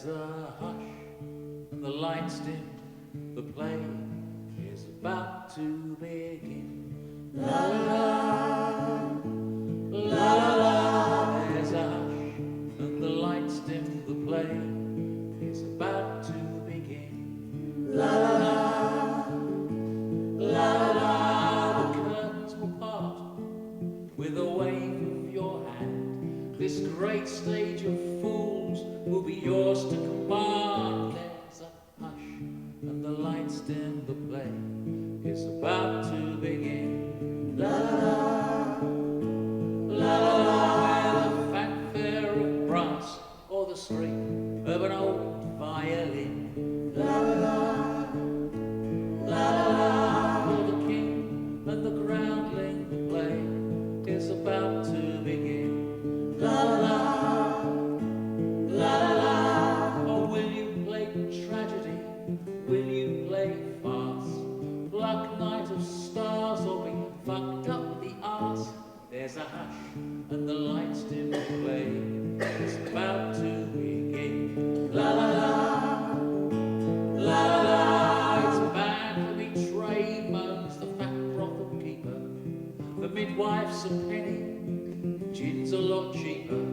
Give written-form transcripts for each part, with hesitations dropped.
There's a hush and the lights dim. The play is about to begin. La la la, la la la. There's a hush and the lights dim. The play is about to begin. La la la, la la la. The curtains will part with a wave of your hand. This great stage of fools will be yours to command. There's a hush and the lights dim. The play is about to begin. La la la, la la la. Where the fanfare of brass or the scream of an old violin. La la la, la la. For the king and the groundling. The play is about to begin. La la la, la la. Or will you play tragedy? Will you play farce? Black night of stars, or be fucked up the arse? There's a hush and the lights dim. The play is about to begin. La la la, la la la. It's bad for me trade moans the fat brothel keeper. The midwife's a penny, gin's a lot cheaper.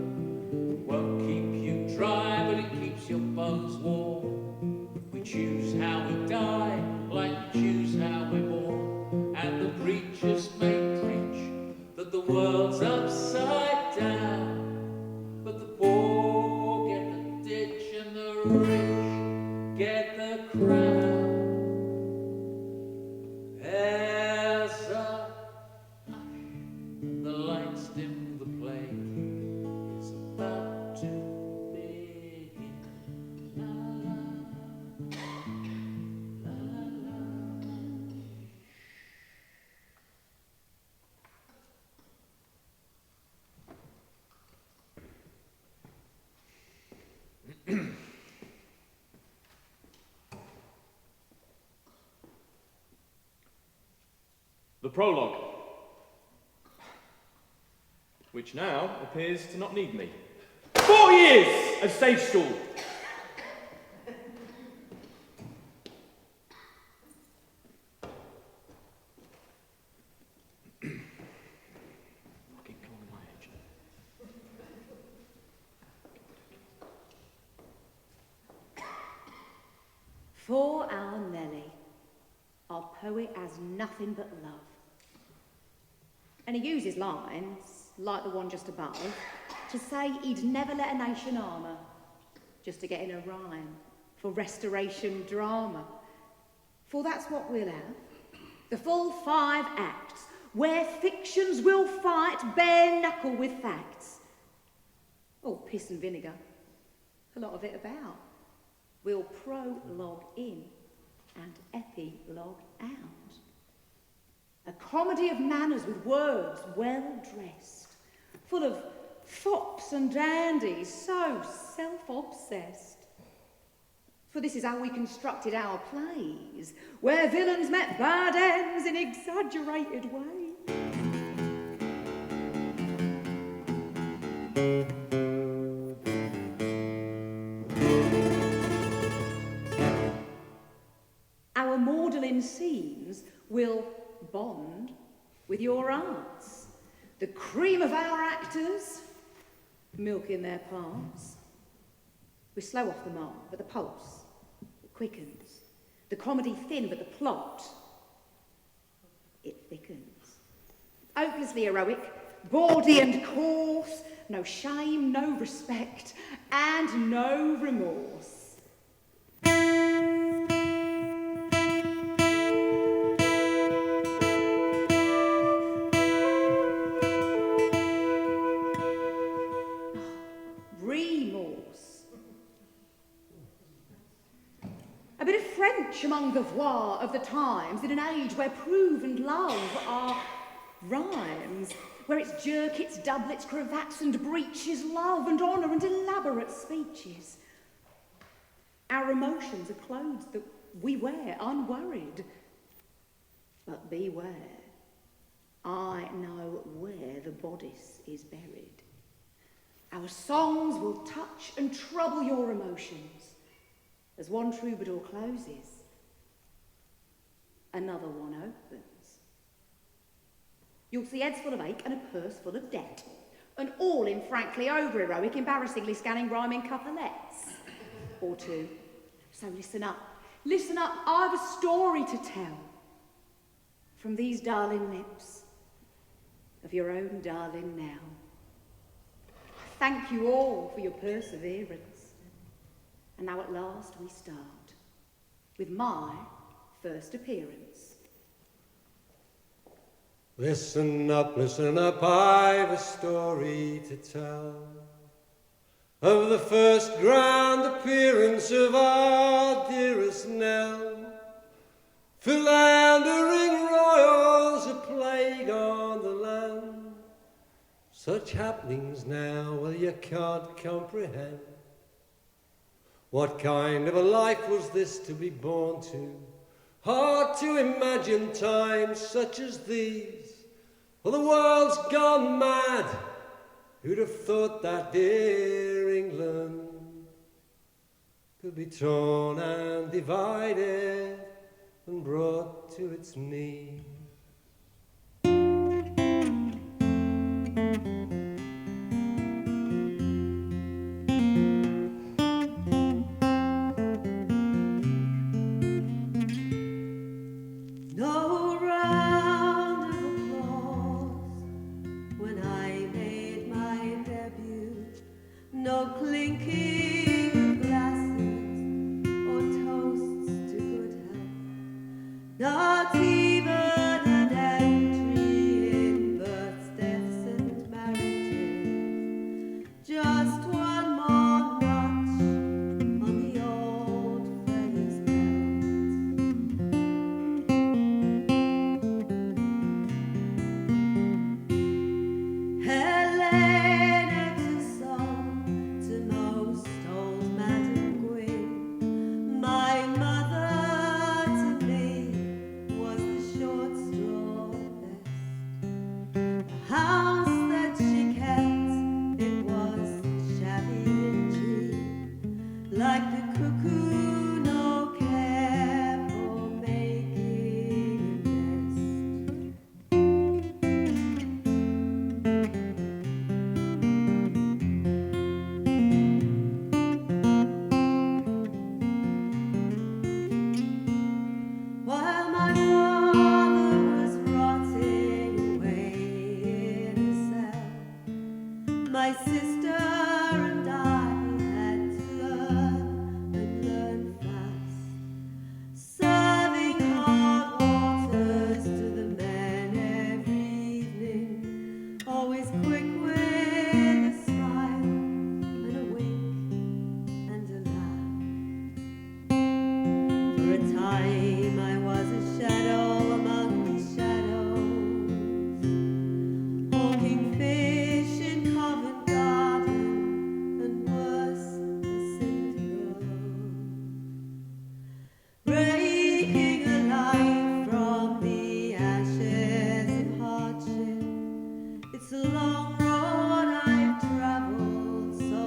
Won't keep you dry, but it keeps your bones warm. We choose how we die, like we choose how we're born. And the preachers may preach that the world's upside down, but the poor get the ditch and the rich get the crown. There's a hush and the lights dim. The play is about to begin. La la la, la la. The prologue, which now appears to not need me. 4 years of stage school. Fucking calling my age. For our Nelly, our poet has nothing but love. And he uses lines, like the one just above, to say he'd never let a nation armour, just to get in a rhyme, for restoration drama. For that's what we'll have, the full 5 acts, where fictions will fight bare knuckle with facts. Oh, piss and vinegar, a lot of it about. We'll prologue in and epilogue out. A comedy of manners with words well dressed, full of fops and dandies, so self-obsessed. For this is how we constructed our plays, where villains met bad ends in exaggerated ways. Our maudlin scenes will bond with your aunts, the cream of our actors, milk in their parts. We're slow off the mark, but the pulse, it quickens. The comedy thin, but the plot, it thickens. Hopelessly heroic, bawdy and coarse, no shame, no respect, and no remorse. A bit of French among the voix of the times in an age where proven love are rhymes, where it's jerkets, doublets, cravats and breeches, love and honour and elaborate speeches. Our emotions are clothes that we wear unworried. But beware, I know where the bodice is buried. Our songs will touch and trouble your emotions. As one troubadour closes, another one opens. You'll see heads full of ache and a purse full of debt, and all in frankly over-heroic, embarrassingly scanning rhyming couplets. Or two. So listen up, I've a story to tell. From these darling lips, of your own darling Nell. Thank you all for your perseverance. And now at last we start with my first appearance. Listen up, I've a story to tell of the first grand appearance of our dearest Nell. Philandering royals, a plague on the land. Such happenings now, well, you can't comprehend. What kind of a life was this to be born to? Hard to imagine times such as these. Well, the world's gone mad. Who'd have thought that dear England could be torn and divided and brought to its knees? No round of applause when I made my debut, no clinking of glasses or toasts to good health, not even an entry in births, deaths and marriages, just one more notch on the old fellow's belt. Helena's a song to most old Madam Gwyn. My mother to me was the short straw best. The house that she kept, it was shabby and cheap, like the cuckoo, no care for making a nest. While my father was rotting away in a cell, my sister and I had to learn and learn fast, serving hot waters to the men every evening, always quick with a smile and a wink and a laugh. For a time I was a shadow among the shadows, hawking fish in Covent Garden and worse, a Cinderella, breaking a life from the ashes of hardship. It's a long road I've traveled so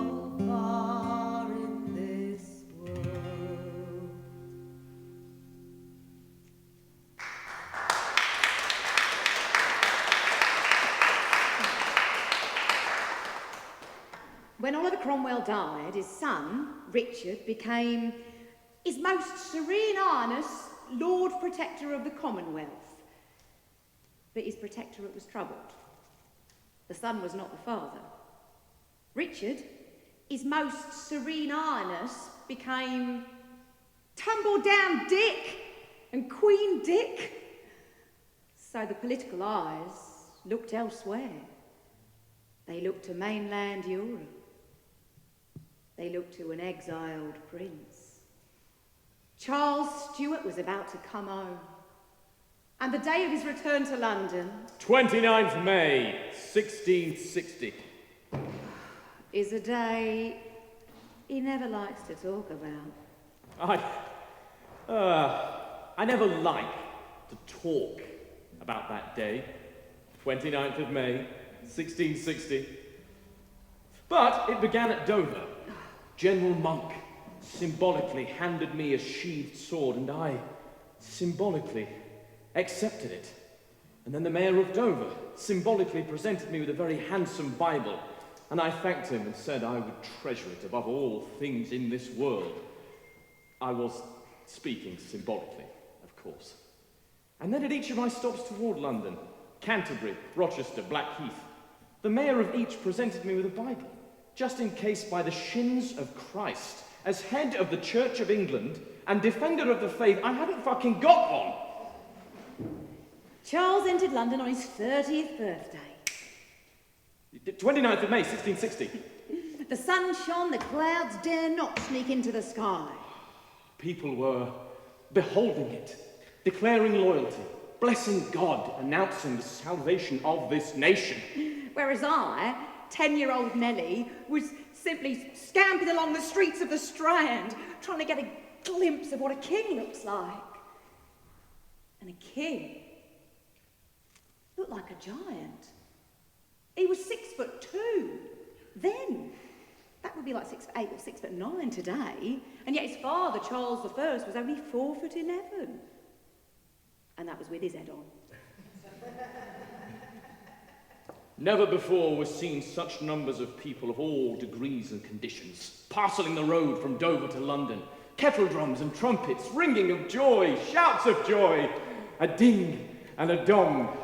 far in this world. When Oliver Cromwell died, his son, Richard, became His Most Serene Highness, Lord Protector of the Commonwealth. But his protectorate was troubled. The son was not the father. Richard, His Most Serene Highness, became Tumble Down Dick and Queen Dick. So the political eyes looked elsewhere. They looked to mainland Europe. They looked to an exiled prince. Charles Stuart was about to come home. And the day of his return to London 29th May, 1660. is a day he never likes to talk about. I never like to talk about that day, 29th of May, 1660. But it began at Dover. General Monk symbolically handed me a sheathed sword, and I symbolically accepted it. And then the mayor of Dover symbolically presented me with a very handsome Bible, and I thanked him and said I would treasure it above all things in this world. I was speaking symbolically, of course. And then at each of my stops toward London, Canterbury, Rochester, Blackheath, the mayor of each presented me with a Bible, just in case by the shins of Christ, as head of the Church of England and defender of the faith, I hadn't fucking got one. Charles entered London on his 30th birthday. 29th of May, 1660. The sun shone, the clouds dare not sneak into the sky. People were beholding it, declaring loyalty, blessing God, announcing the salvation of this nation. Whereas I, 10-year-old Nelly, was simply scampering along the streets of the Strand, trying to get a glimpse of what a king looks like. And a king looked like a giant. He was 6'2". Then. That would be like 6'8" or 6'9" today. And yet his father, Charles I, was only 4'11". And that was with his head on. Never before were seen such numbers of people of all degrees and conditions, parcelling the road from Dover to London, kettle drums and trumpets, ringing of joy, shouts of joy, a ding and a dong.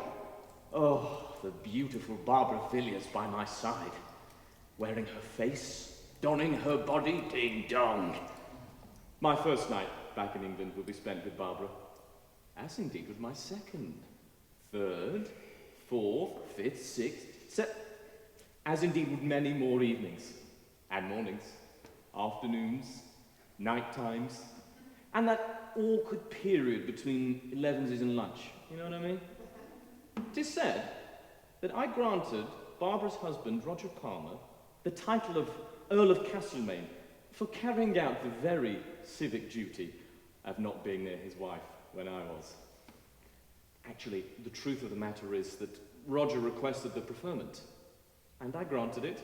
Oh, the beautiful Barbara Villiers by my side, wearing her face, donning her body, ding dong. My first night back in England will be spent with Barbara, as indeed was my second, third, fourth, fifth, sixth, as indeed would many more evenings, and mornings, afternoons, night times, and that awkward period between 11s and lunch. You know what I mean? 'Tis said that I granted Barbara's husband, Roger Palmer, the title of Earl of Castlemaine for carrying out the very civic duty of not being near his wife when I was. Actually, the truth of the matter is that Roger requested the preferment, and I granted it.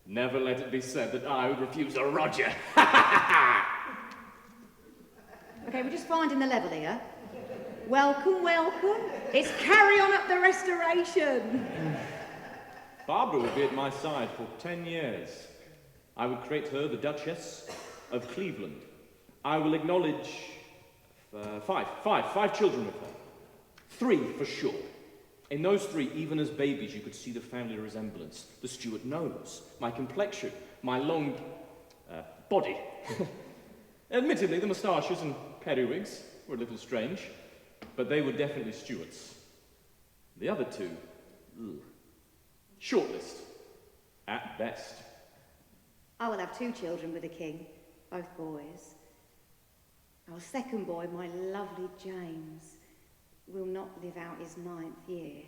Never let it be said that I would refuse a Roger. Okay, we're just finding the level here. Welcome, welcome. It's carry on up the restoration. Barbara would be at my side for 10 years. I would create her the Duchess of Cleveland. I will acknowledge five children with her. 3 for sure. In those 3, even as babies, you could see the family resemblance. The Stuart nose, my complexion, my long body. Admittedly, the moustaches and periwigs were a little strange, but they were definitely Stuarts. The other 2, shortlist, at best. I will have 2 children with the king, both boys. Our second boy, my lovely James, will not live out his 9th year.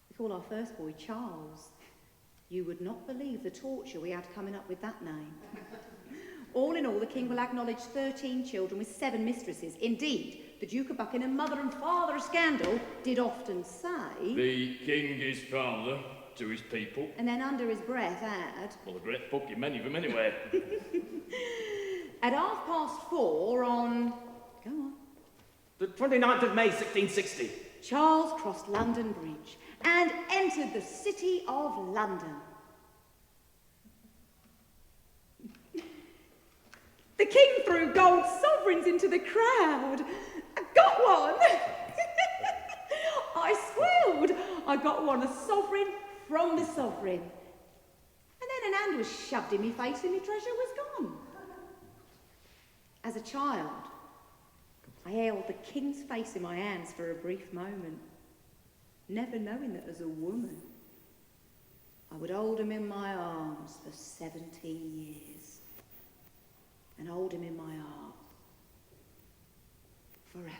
We call our first boy Charles. You would not believe the torture we had coming up with that name. All in all, the king will acknowledge 13 children with 7 mistresses. Indeed, the Duke of Buckingham, mother and father of scandal, did often say... The king is father to his people. And then under his breath add... Well, a great fucking many of them anyway. At 4:30 on... Go on. The 29th of May, 1660. Charles crossed London Bridge and entered the city of London. The king threw gold sovereigns into the crowd. I got one. I swelled. I got one, a sovereign from the sovereign. And then an hand was shoved in my face and my treasure was gone. As a child, I held the king's face in my hands for a brief moment, never knowing that as a woman, I would hold him in my arms for 17 years. And hold him in my heart forever.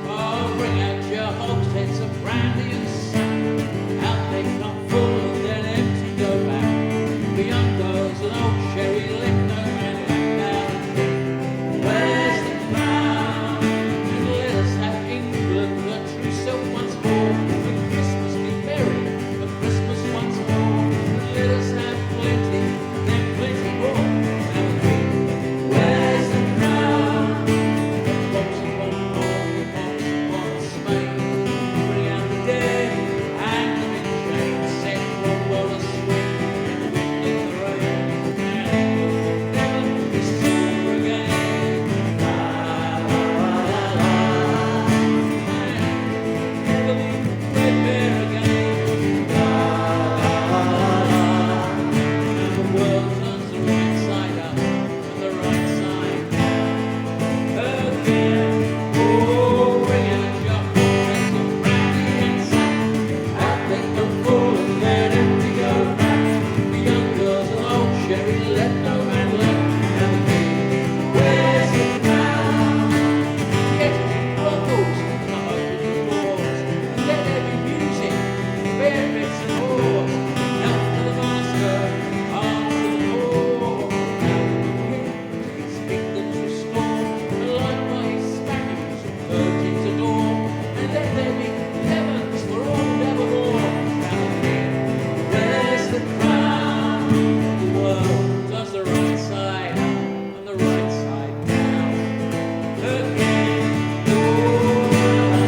Oh, bring out your hogsheads of brandy and sack. Out they come full and then empty go back. The young girls and old sherry liquor and whack down. Well, let no man laugh. Now the king wears the crown. Get uncles, come open the doors, and let there be music, fair bits and whores. Out to the master, arm to the poor. Now the king, his kingdoms restore, and likewise Spaniards and virgins adore, and let there be heavens for all evermore. Now the king wears the crown. The world does the right side up and the right side down. The king, oh,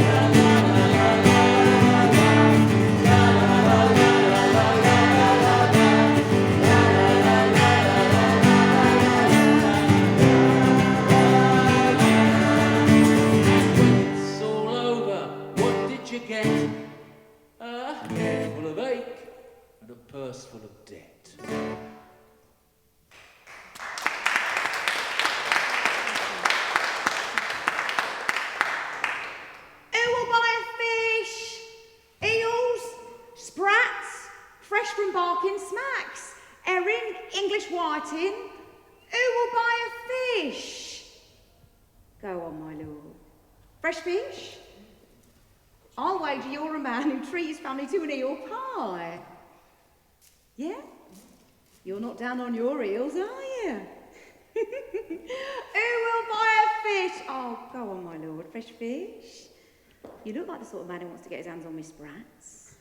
la la la la la la la la la la It's all over. What did you get? A head full of ache and a purse full of debt. Who will buy a fish? Eels, sprats, fresh from barking smacks, herring, English whiting. Who will buy a fish? Go on, my lord. Fresh fish? I'll wager you're a man who treats his family to an eel pie. Yeah? You're not down on your heels, are you? Who will buy a fish? Oh, go on, my lord. Fresh fish? You look like the sort of man who wants to get his hands on me sprats.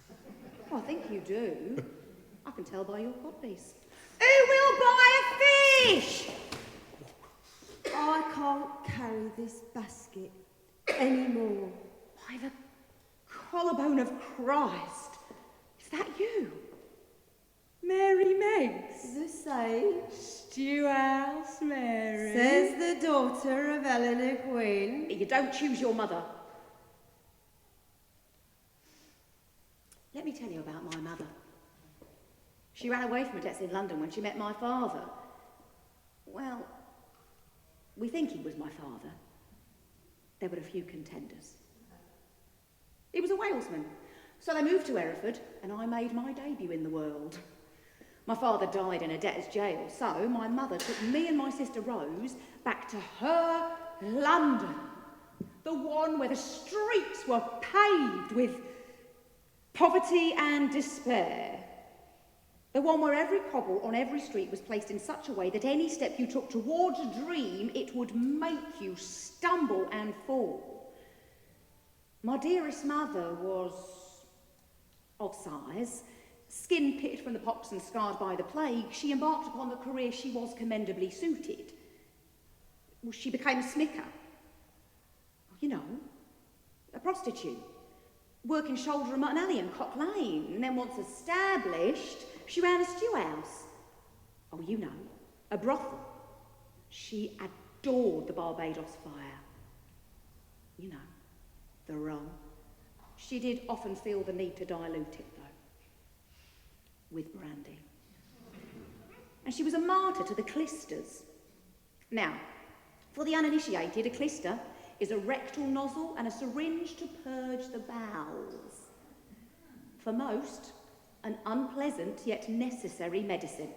Well, I think you do. I can tell by your codpiece. Who will buy a fish? I can't carry this basket anymore. By the collarbone of Christ. Is that you? Mary Meggs? The same, Stew House, Mary. says the daughter of Eleanor Queen. You don't choose your mother. Let me tell you about my mother. She ran away from her debts in London when she met my father. Well, we think he was my father. There were a few contenders. He was a Walesman, so they moved to Hereford, and I made my debut in the world. My father died in a debtor's jail, so my mother took me and my sister Rose back to her London, the one where the streets were paved with poverty and despair. The one where every cobble on every street was placed in such a way that any step you took towards a dream, it would make you stumble and fall. My dearest mother was of size, skin pitted from the pox and scarred by the plague. She embarked upon the career she was commendably suited. Well, she became a smicker. You know, a prostitute, working shoulder and mutton alley in Cock Lane, and then once established, she ran a stew house. Oh, you know, a brothel. She adored the Barbados fire. You know, the rum. She did often feel the need to dilute it, though, with brandy. And she was a martyr to the clysters. Now, for the uninitiated, a clyster is a rectal nozzle and a syringe to purge the bowels. For most, an unpleasant yet necessary medicine.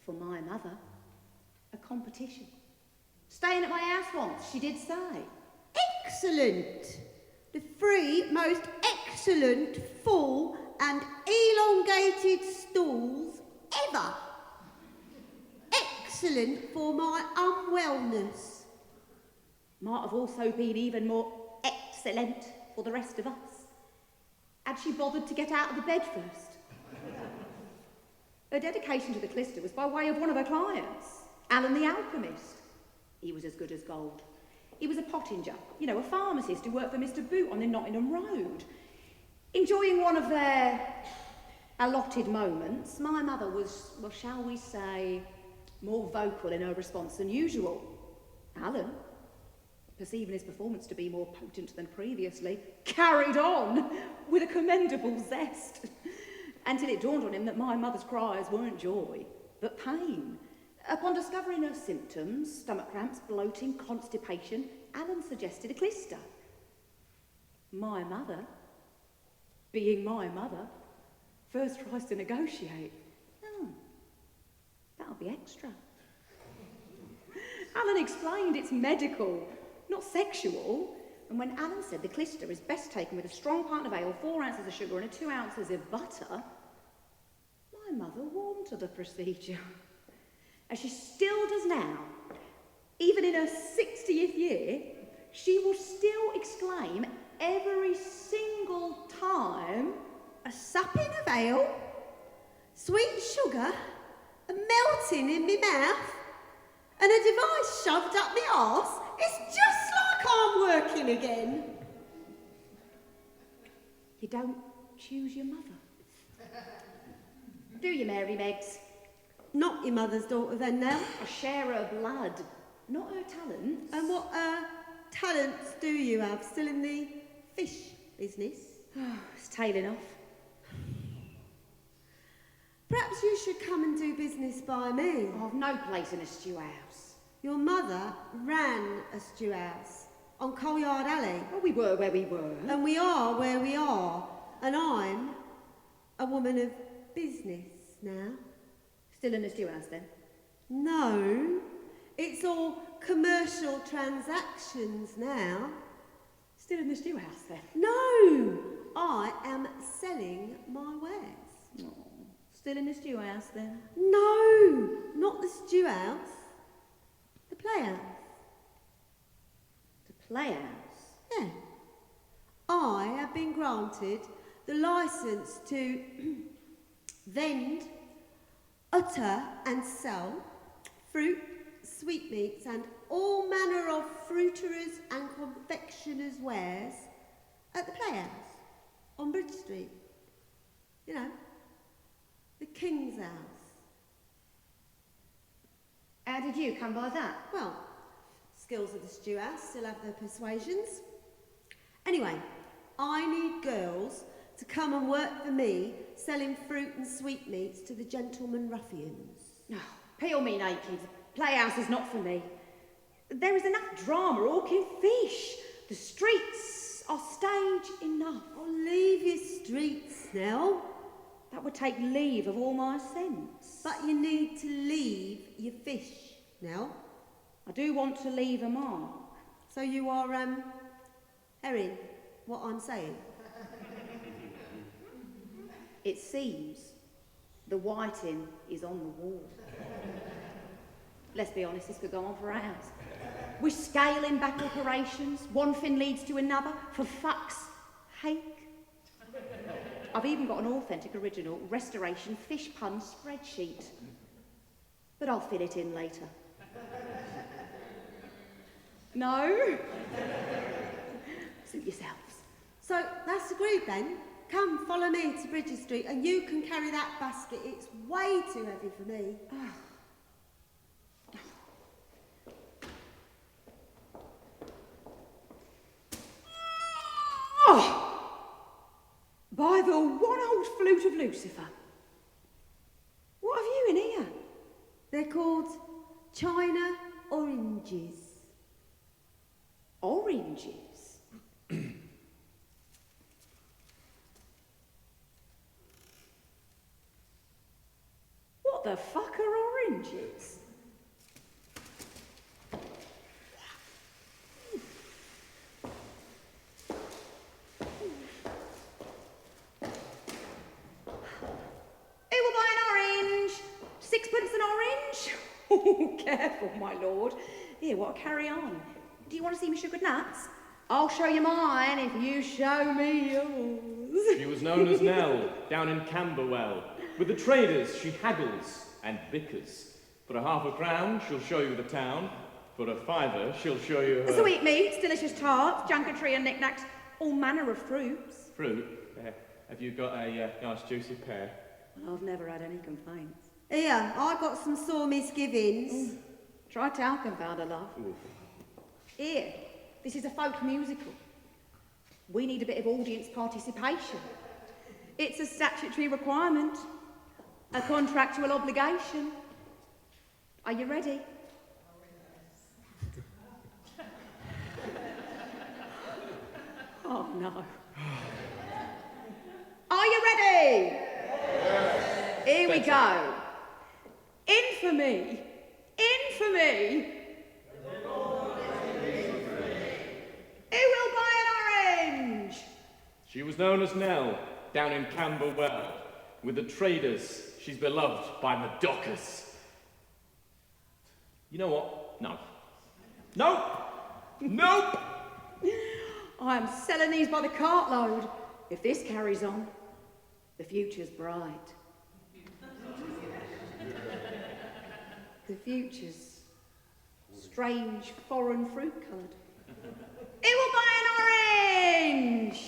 For my mother, a competition. Staying at my house once, she did say. Excellent! The three most excellent, full and elongated stools ever. Excellent for my unwellness. Might have also been even more excellent for the rest of us. Had she bothered to get out of the bed first? Her dedication to the clyster was by way of one of her clients, Alan the alchemist. He was as good as gold. He was a pottinger, you know, a pharmacist who worked for Mr. Boot on the Nottingham Road. Enjoying one of their allotted moments, my mother was, well, shall we say, more vocal in her response than usual. Alan, perceiving his performance to be more potent than previously, carried on with a commendable zest, until it dawned on him that my mother's cries weren't joy, but pain. Upon discovering her symptoms, stomach cramps, bloating, constipation, Alan suggested a clyster. My mother, being my mother, first tries to negotiate. Oh, that That'll be extra. Alan explained it's medical, not sexual. And when Alan said the clister is best taken with a strong pint of ale, 4 ounces of sugar and 2 ounces of butter, my mother warmed to the procedure. As she still does now. Even in her 60th year, she will still exclaim every single time, a supping of ale, sweet sugar, a melting in me mouth, and a device shoved up me arse. It's just like I'm working again. You don't choose your mother. Do you, Mary Meggs? Not your mother's daughter then, Nell. I share her blood, not her talents. And what talents do you have still in the fish business? It's tailing off. Perhaps you should come and do business by me. I've no place in a stew house. Your mother ran a stew house on Coalyard Alley. Well, we were where we were. And we are where we are. And I'm a woman of business now. Still in a stew house then? No, it's all commercial transactions now. Still in the stew house then? No, I am selling my wares. Oh, still in the stew house then? No, not the stew house. The playhouse. The playhouse? Yeah. I have been granted the licence to vend, utter and sell fruit, sweetmeats and all manner of fruiterers and confectioners' wares at the playhouse on Bridge Street. You know, the King's House. How did you come by that? Well, skills of the stew house still have their persuasions. Anyway, I need girls to come and work for me selling fruit and sweetmeats to the gentlemen ruffians. No, peel me naked. Playhouse is not for me. There is enough drama hawking fish. The streets are stage enough. Oh, leave your streets, Nell. That would take leave of all my sense. But you need to leave your fish, Nell. I do want to leave a mark. So you are, hearing what I'm saying? It seems the whiting is on the wall. Let's be honest, this could go on for hours. We're scaling back operations. One thing leads to another. For fuck's sake. I've even got an authentic original restoration fish pun spreadsheet. But I'll fill it in later. No? Suit yourselves. So that's agreed then. Come, follow me to Bridges Street and you can carry that basket. It's way too heavy for me. By the one-old flute of Lucifer. What have you in here? They're called China oranges. Oranges? What the fuck are oranges? Who will buy an orange? 6pence an orange? Oh, careful, my lord. Here, what a carry on. Do you want to see me sugared nuts? I'll show you mine if you show me yours. She was known as Nell, down in Camberwell. With the traders, she haggles and bickers. For a £0.5, she'll show you the town. For a £5, she'll show you her... Sweetmeats, delicious tarts, junketry and knickknacks, all manner of fruits. Fruit? Have you got a nice juicy pear? Well, I've never had any complaints. Here, I got some sore misgivings. Try talcum powder, love. Ooh. Here, this is a folk musical. We need a bit of audience participation. It's a statutory requirement, a contractual obligation. Are you ready? Oh, no. Are you ready? Yes. Here we go. In Infamy! Infamy! Who will buy an orange? She was known as Nell, down in Camberwell. With the traders, she's beloved by the dockers. You know what? No. Nope! Nope! I am selling these by the cartload. If this carries on, the future's bright. The future's strange foreign fruit coloured. Who will buy an orange?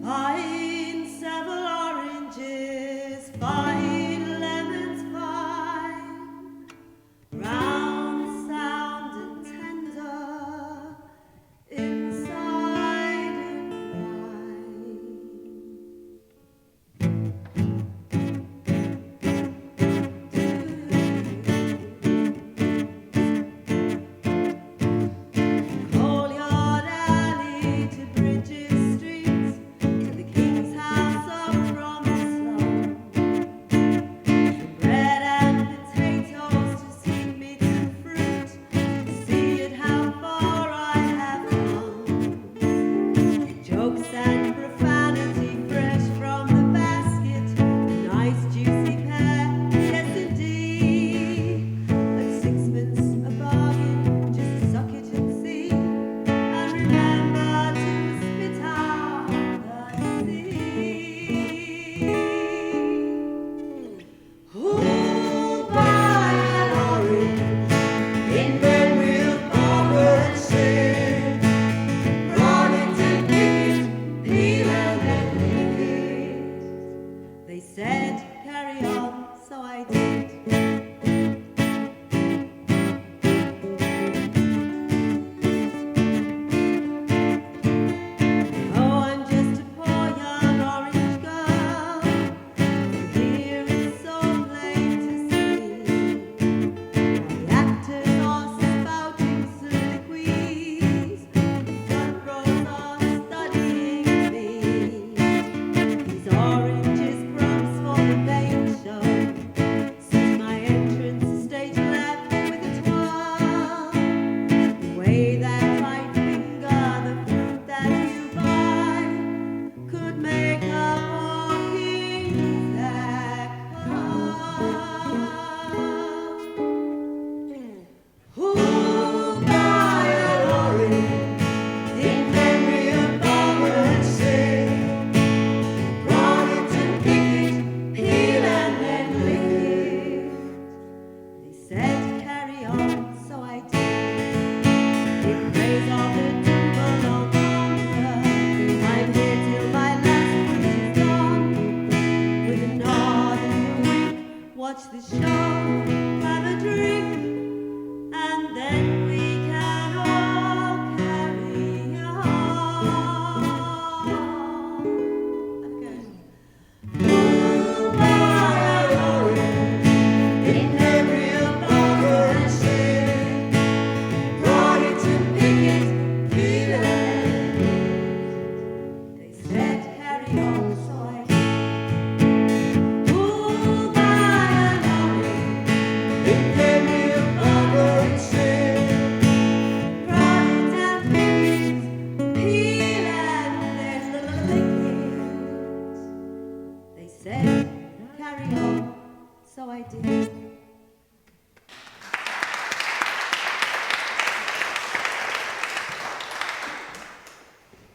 Fine several oranges, fine lemons, fine, round, sound and tender, inside and right. Call your alley to Bridges Street, to the King's House up from the slum. Bread and potatoes to sweetmeats and fruit, see it how far I have come. Jokes and profanity fresh from the basket, nice juicy pear, yes indeed. At sixpence a bargain, just suck it and see, and remember to spit out the sea. Who'll buy an orange in memory of Barbara and Sid? Run it and pick it, peel and then lick it. They said carry on, so I did. Oh, I'm just a poor young orange girl. Here it's so plain to see. The actors are spouting soliloquies. The front rows are studying me. These oranges crumbs for the main show. See my entrance, stage left with a twirl. The way that right finger, the fruit that you buy, could make a poor king's head curl. Who'll buy an orange in memory of Barbara and Sid? Run it and pick it, peel and then lick it. They said carry on, so I did. In praise of the tumble on thunder, I'm here till my last wish is gone. With a nod and a wink, watch the show, have a drink, and then we can all carry on. Okay. Who'll buy an orange in memory of Barbara and Sid? Run it and pick it, peel and lick it. They said carry on, so I did. Who'll buy an orange in memory of Barbara and Sid? Run it and pick it, peel and then lick it. They said carry on, so I did.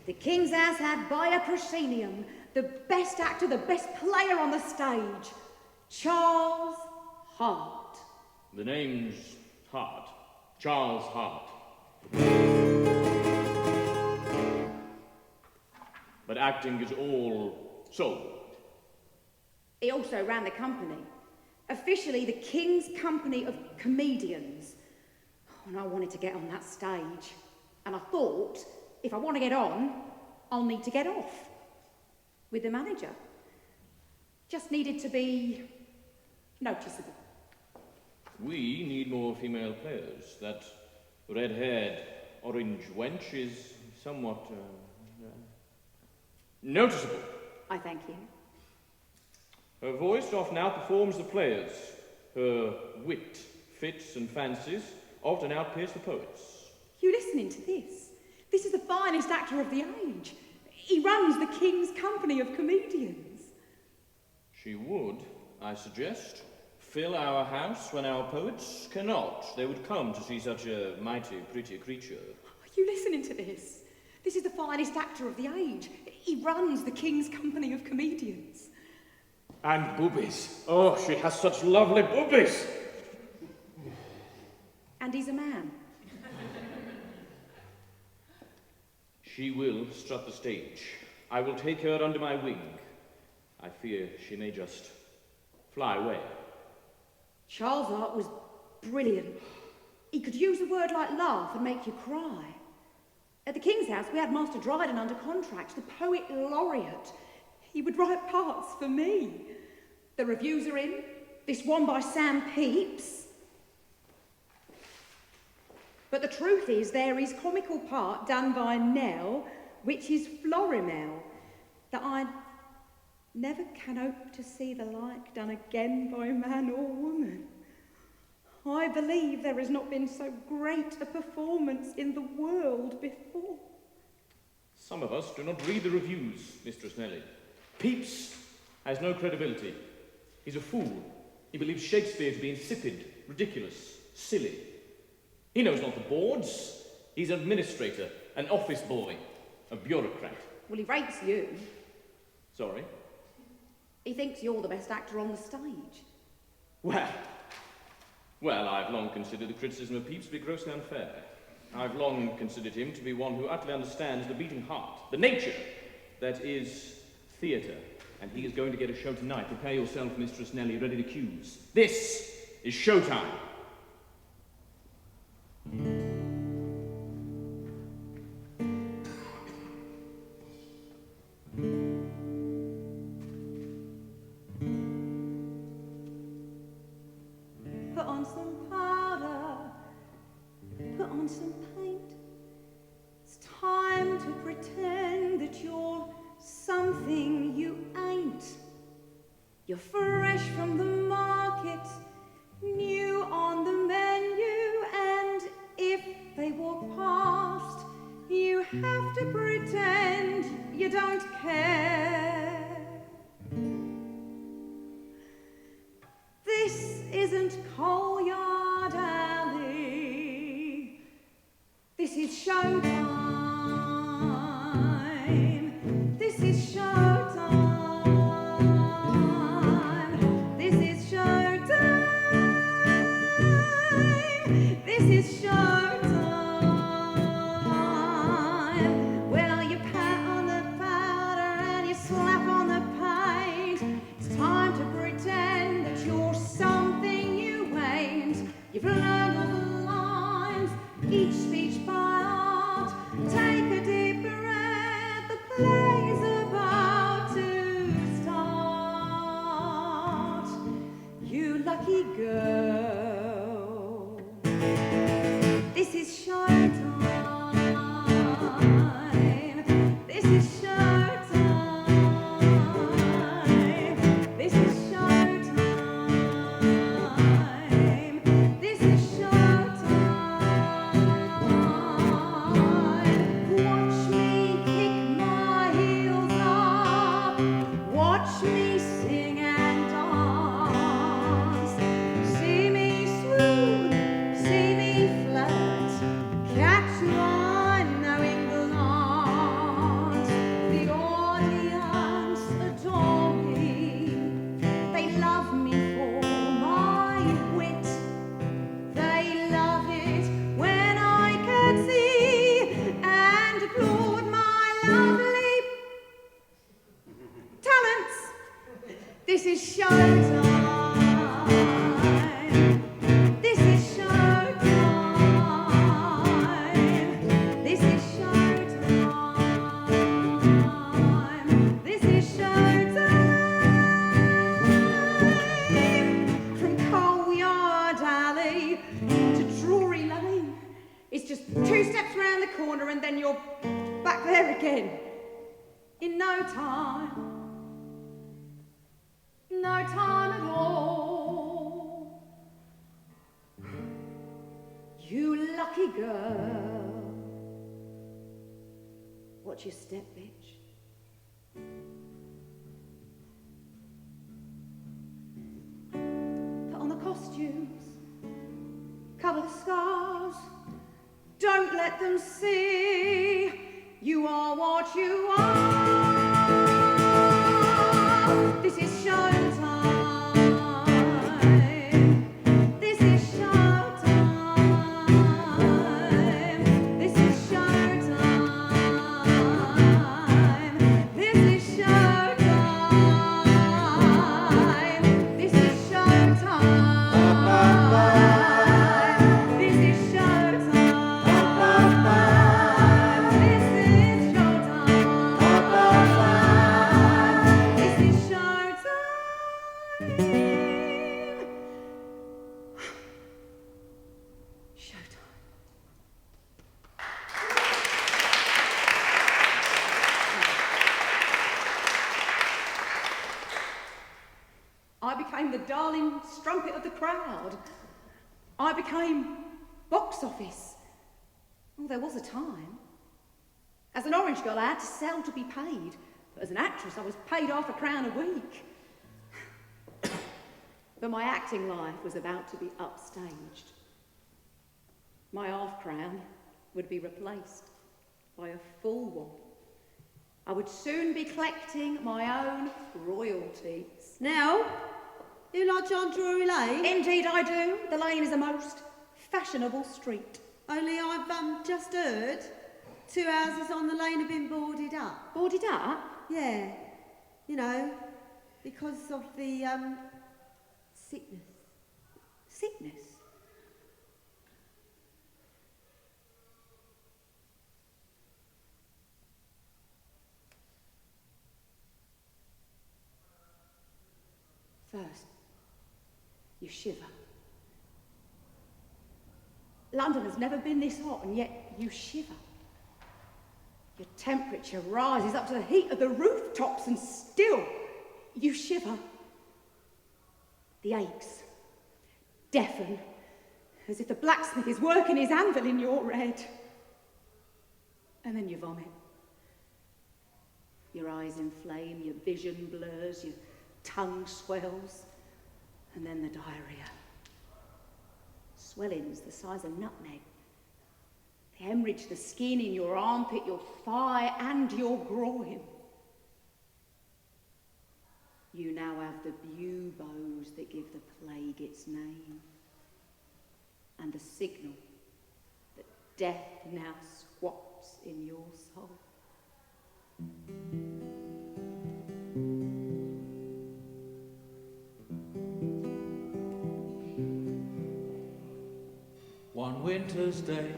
The King's House had by a proscenium the best actor, the best player on the stage, Charles Hart. The name's Hart. Charles Hart. But acting is all soul. He also ran the company, officially the King's Company of Comedians. And I wanted to get on that stage. And I thought, if I want to get on, I'll need to get off with the manager. Just needed to be noticeable. We need more female players. That red-haired orange wench is somewhat noticeable. I thank you. Her voice oft now performs the players. Her wit, fits, and fancies often outpace the poets. You listening to this? This is the finest actor of the age. He runs the King's Company of Comedians. She would, I suggest, fill our house when our poets cannot. They would come to see such a mighty, pretty creature. Are you listening to this? This is the finest actor of the age. He runs the King's Company of Comedians. And boobies. Oh, she has such lovely boobies. And he's a man. She will strut the stage. I will take her under my wing. I fear she may just fly away. Charles' art was brilliant. He could use a word like laugh and make you cry. At the King's House, we had Master Dryden under contract, the poet laureate. He would write parts for me. The reviews are in. This one by Sam Pepys. But the truth is, there is comical part done by Nell, which is Florimel, that I never can hope to see the like done again by man or woman. I believe there has not been so great a performance in the world before. Some of us do not read the reviews, Mistress Nelly. Pepys has no credibility. He's a fool. He believes Shakespeare to be insipid, ridiculous, silly. He knows not the boards. He's an administrator, an office boy, a bureaucrat. Well, he rates you. Sorry? He thinks you're the best actor on the stage. Well, I've long considered the criticism of Pepys to be grossly unfair. I've long considered him to be one who utterly understands the beating heart, the nature that is theatre. And he is going to get a show tonight. Prepare yourself, Mistress Nelly, ready to cue. This is showtime. Put on some powder, put on some paint. It's time to pretend that you're something you ain't. You're fresh from the market, new on the menu, and if they walk past, you have to pretend you don't care. This isn't Coalyard Alley. This is showtime. This is showtime. This is showtime. This is showtime. Well, you pat on the powder and you slap on the paint. It's time to pretend that you're something you ain't. You've learned all the lines, each speech by heart. Take a deep breath, the play's about to start. You lucky girl. This is showtime. This is showtime. This is showtime. This is showtime. Watch me kick my heels up. Watch me sing and dance. See me swoon, see me flirt. Catch my knowing glance. The audience adore me. They love me for my wit. They love it when I curtsy and applaud my lovely talents. This is showtime. This is showtime. This is showtime. This is showtime. From Coalyard Alley to Drury Lane. It's just 2 steps round the corner and then you're back there again. In no time. no time at all. You lucky girl. Watch your step, bitch. Put on the costumes. Cover the scars. Don't let them see you are what you are. This is showtime. This is showtime. This is showtime. This is showtime. This is showtime. This is I became the darling strumpet of the crowd. I became box office. Oh, there was a time. As an orange girl, I had to sell to be paid. But as an actress, I was paid £50 a week. But my acting life was about to be upstaged. My half-crown would be replaced by a full one. I would soon be collecting my own royalties. Now, you like John Drury Lane? Indeed I do. The lane is a most fashionable street. Only I've just heard 2 houses on the lane have been boarded up. Boarded up? Yeah. You know, because of the, sickness. Sickness? First, you shiver. London has never been this hot, and yet you shiver. Your temperature rises up to the heat of the rooftops, and still you shiver. The aches deafen, as if the blacksmith is working his anvil in your head. And then you vomit. Your eyes inflame, your vision blurs, your tongue swells, and then the diarrhea. Swellings the size of nutmeg. They hemorrhage the skin in your armpit, your thigh, and your groin. You now have the buboes that give the plague its name, and the signal that death now squats in your soul. One winter's day,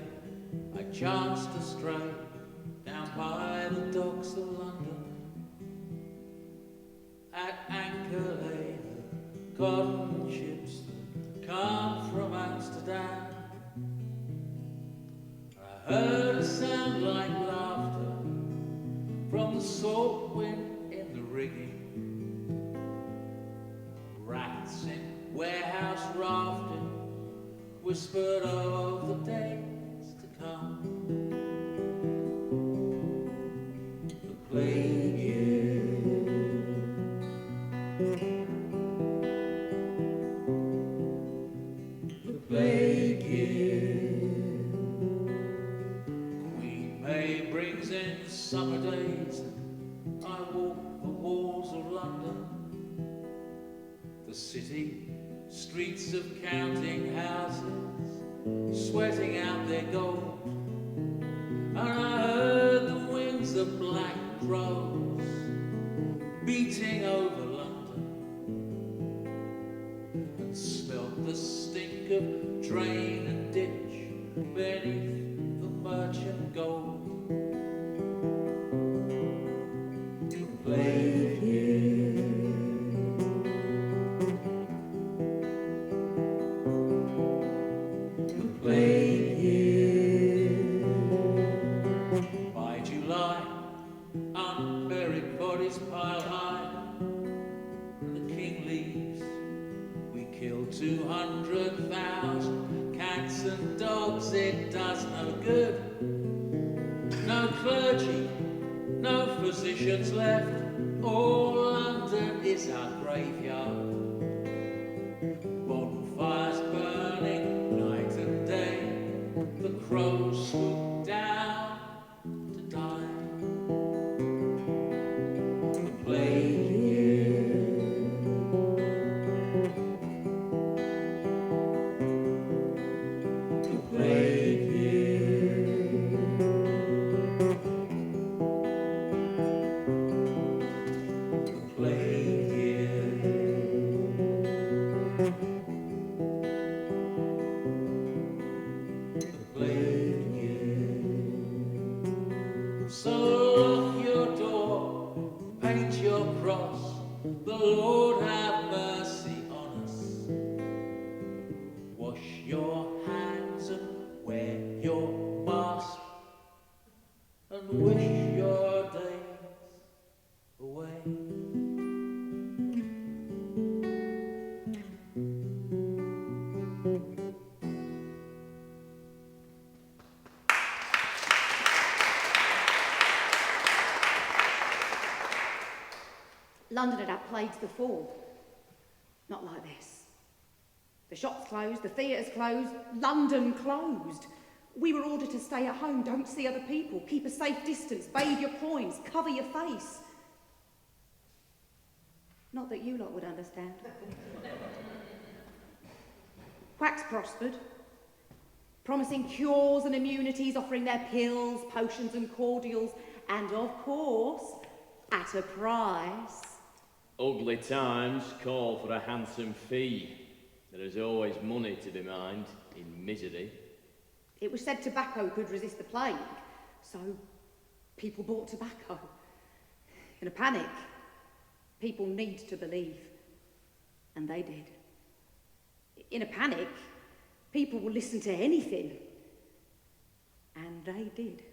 I chanced to stray down by the docks of London. At anchor lay the cotton ships that come from Amsterdam. I heard a sound like laughter from the salt wind in the rigging. Rats in warehouse rafting whispered of the days to come. The plague year, the plague year. Queen May brings in summer days, and I walk the walls of London. The city, streets of counting houses, sweating out their gold. And I heard the wings of black crows beating over London, and smelt the stink of drain and ditch beneath the merchant gold. The plague year, the plague year. By July, unburied bodies pile high, and the kingly kill 200,000 cats and dogs, it does no good. No clergy, no physicians left, all London is our graveyard. Bonfires burning night and day, the crows swoop down to die. The plague year, the plague year, the plague year. So lock your door, paint your cross, the Lord have mercy on us. Wash your hands and wear your mask, and wish your days away. London had had plagues before. Not like this. The shops closed, the theatres closed, London closed. We were ordered to stay at home, don't see other people, keep a safe distance, bathe your groins, cover your face. Not that you lot would understand. Quacks prospered, promising cures and immunities, offering their pills, potions and cordials, and of course, at a price. Ugly times call for a handsome fee. There is always money to be mined in misery. It was said tobacco could resist the plague, so people bought tobacco. In a panic, people need to believe, and they did. In a panic, people will listen to anything, and they did.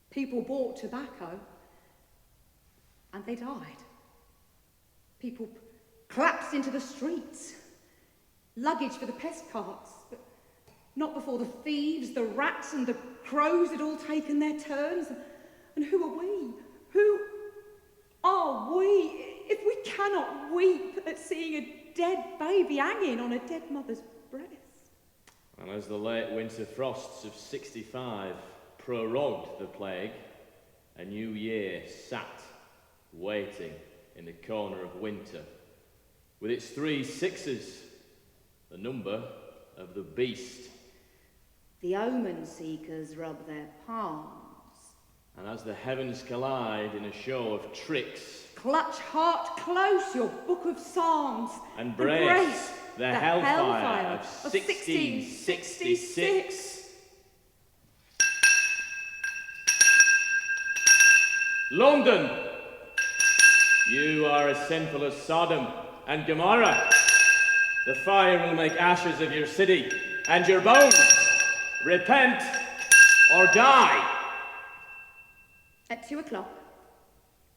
People bought tobacco, and they died. People collapsed into the streets. Luggage for the pest carts, but not before the thieves, the rats and the crows had all taken their turns. And who are we? Who are we if we cannot weep at seeing a dead baby hanging on a dead mother's breast? And as the late winter frosts of 65 prorogued the plague, a new year sat waiting in the corner of winter, with its 3 sixes, the number of the beast. The omen seekers rub their palms. And as the heavens collide in a show of tricks, Clutch heart close your book of psalms, and brace the hellfire of 1666. London, you are as sinful as Sodom and Gomorrah. The fire will make ashes of your city and your bones. Repent or die. At 2 o'clock,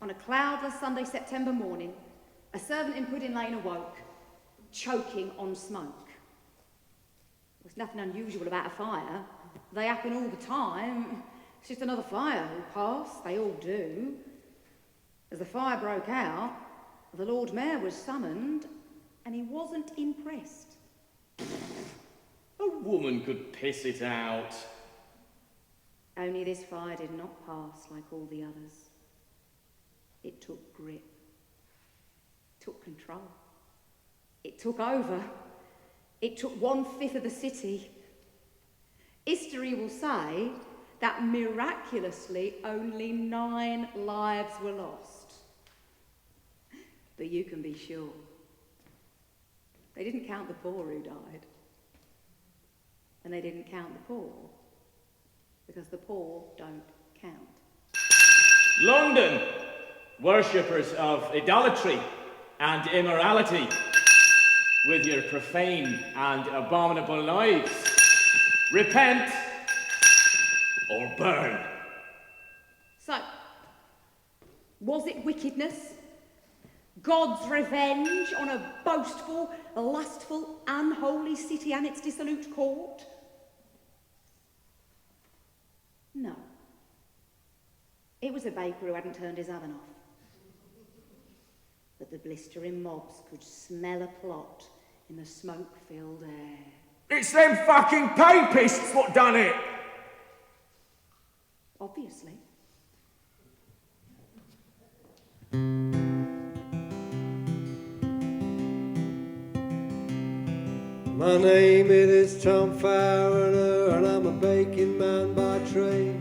on a cloudless Sunday September morning, a servant in Pudding Lane awoke, choking on smoke. There was nothing unusual about a fire. They happen all the time. It's just another fire will pass. They all do. As the fire broke out, the Lord Mayor was summoned, and he wasn't impressed. A woman could piss it out. Only this fire did not pass like all the others. It took grip, took control. It took over. It took 1/5 of the city. History will say that miraculously only 9 lives were lost. But you can be sure, they didn't count the poor who died. And they didn't count the poor, because the poor don't count. London, worshippers of idolatry and immorality, with your profane and abominable lives, repent or burn. So, was it wickedness? God's revenge on a boastful, lustful, unholy city and its dissolute court? No. It was the baker who hadn't turned his oven off. But the blistering mobs could smell a plot in the smoke-filled air. It's them fucking papists what done it! Obviously. My name it is Tom Fariner, and I'm a baking man by trade.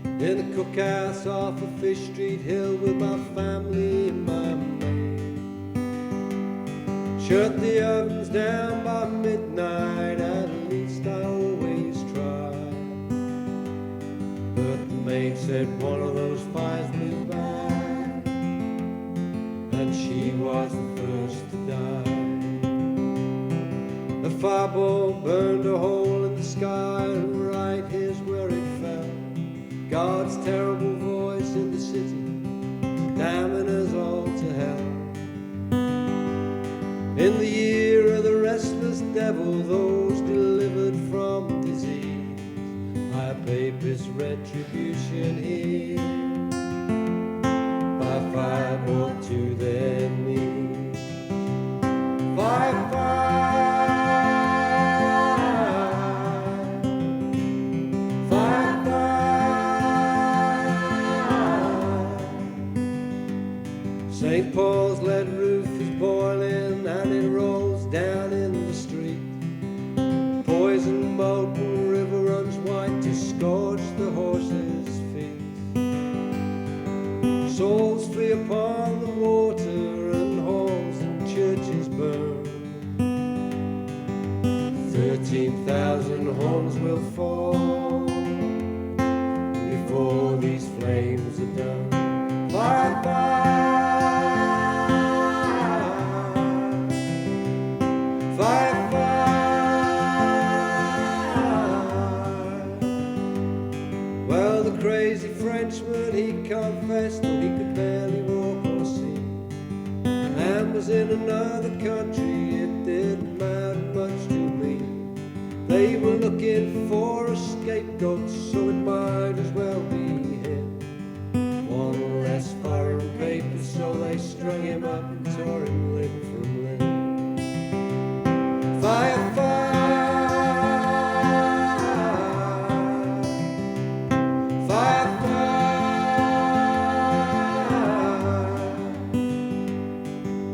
In a cookhouse off of Fish Street Hill with my family and my maid. Shut the ovens down by midnight, at least I always try. But the maid said one of those fires blew by, and she was the first to die. The fireball burned a hole in the sky, and right here's where it fell. God's terrible voice in the city, damning us all to hell. In the year of the restless devil, those delivered from disease, I papist retribution here, by fireball to their knees. Fire, fire. St. Paul's lead roof is boiling and it rolls down in the street. Poison molten river runs white to scorch the horses' feet. Souls flee upon the water and halls and churches burn. 13,000 horns will fall before these flames are done. Fire, fire. Fire, fire. Well, the crazy Frenchman, he confessed that he could barely walk or see, and was in another country. It didn't matter much to me. They were looking for a scapegoat, so it might as well be him. One less foreign paper, so they strung him up and tore him limb from limb. Fire, fire, fire, fire.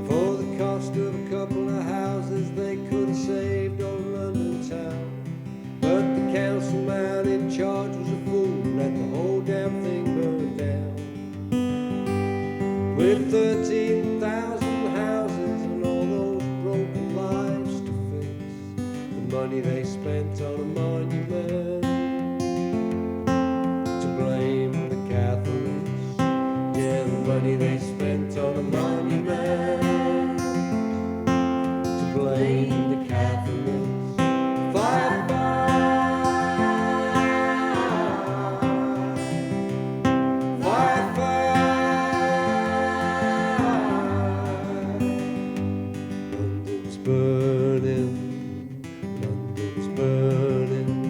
For the cost of a couple of houses, they could have saved old London town. But the councilman in charge was a fool, let the whole damn thing burn down. With 13,000 houses and all those broken lives to fix, the money they spent on a monument to blame the Catholics. Yeah, the money they spent on a monument to blame the Catholics. Fire, fire, fire. London's burning, London's burning,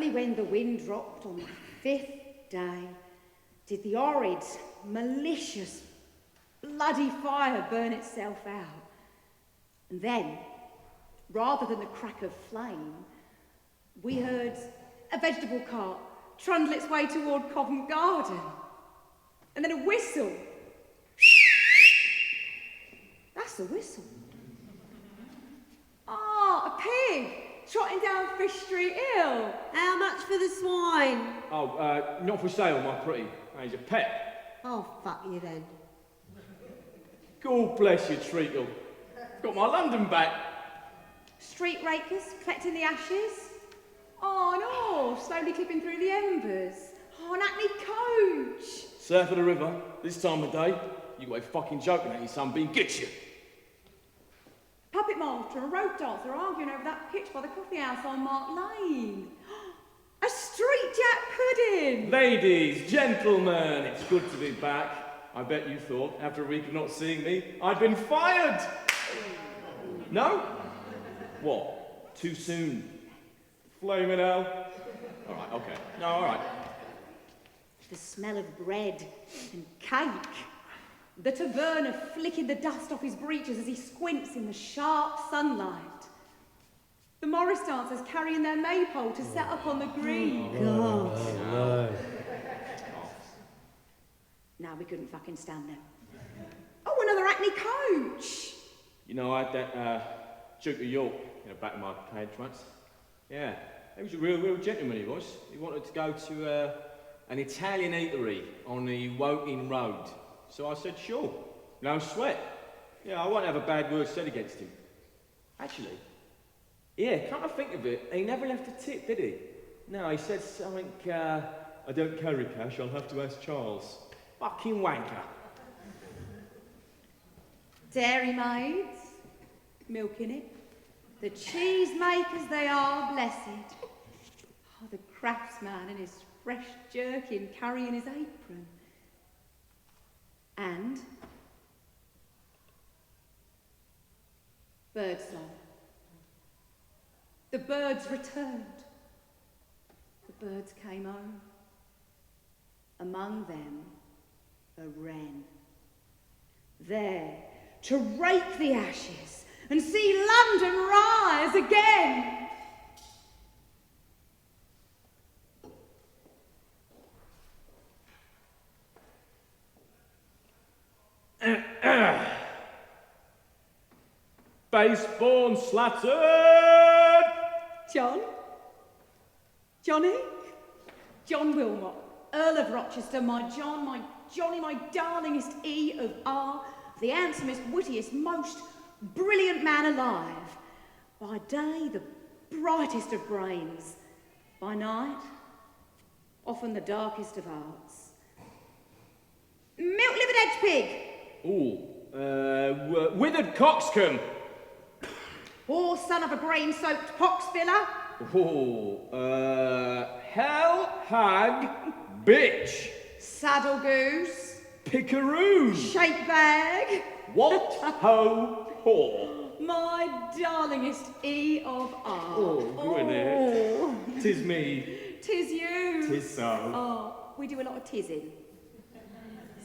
only when the wind dropped on the 5th day did the horrid, malicious, bloody fire burn itself out. And then, rather than the crack of flame, we heard a vegetable cart trundle its way toward Covent Garden. And then a whistle. That's the whistle. Ah, a pig trotting down Fish Street Hill. How much for the swine? Oh, not for sale, my pretty. He's a pet. Oh, fuck you then. God bless you, Treacle. Got my London back. Street rakers collecting the ashes. Oh no, slowly clipping through the embers. Oh, an hackney coach. Surf of the river, this time of day. You ain't fucking joking, ain't you, Sunbeam? Get you. Puppet master and a rope dancer arguing over that pitch by the coffee house on Mark Lane. A street jack pudding. Ladies, gentlemen, it's good to be back. I bet you thought, after a week of not seeing me, I'd been fired. No? What? Too soon? Flaming hell. All right, okay. No, all right. The smell of bread and cake. The taverner flicking the dust off his breeches as he squints in the sharp sunlight. The Morris dancers carrying their maypole to set up on the green. God. No. Now we couldn't fucking stand them. Oh, another hackney coach. You know, I had that Duke of York in the back of my page once. Yeah, he was a real gentleman, he was. He wanted to go to an Italian eatery on the Woking Road. So I said, sure, no sweat. Yeah, I won't have a bad word said against him. Actually, yeah, come to think of it, he never left a tip, did he? No, he said something, I don't carry cash, I'll have to ask Charles. Fucking wanker. Dairy maids, milking it. The cheese makers they are, blessed. Oh, the craftsman in his fresh jerkin carrying his apron. And birdsong. The birds returned. The birds came home. Among them, a wren. There, to rake the ashes and see London rise again. Baseborn slattered! John? Johnny? John Wilmot, Earl of Rochester, my John, my Johnny, my darlingest E of R, the handsomest, wittiest, most brilliant man alive. By day, the brightest of brains. By night, often the darkest of hearts. Milk-livered edge pig! Ooh, withered coxcomb! Or son of a grain-soaked pox filler? Ooh, hell hag bitch! Saddle goose? Pickaroon! Shake bag? What ho whore! My darlingest E of R. Oh, Gwyneth. Tis me. Tis you. Tis so. Oh, we do a lot of tizzing.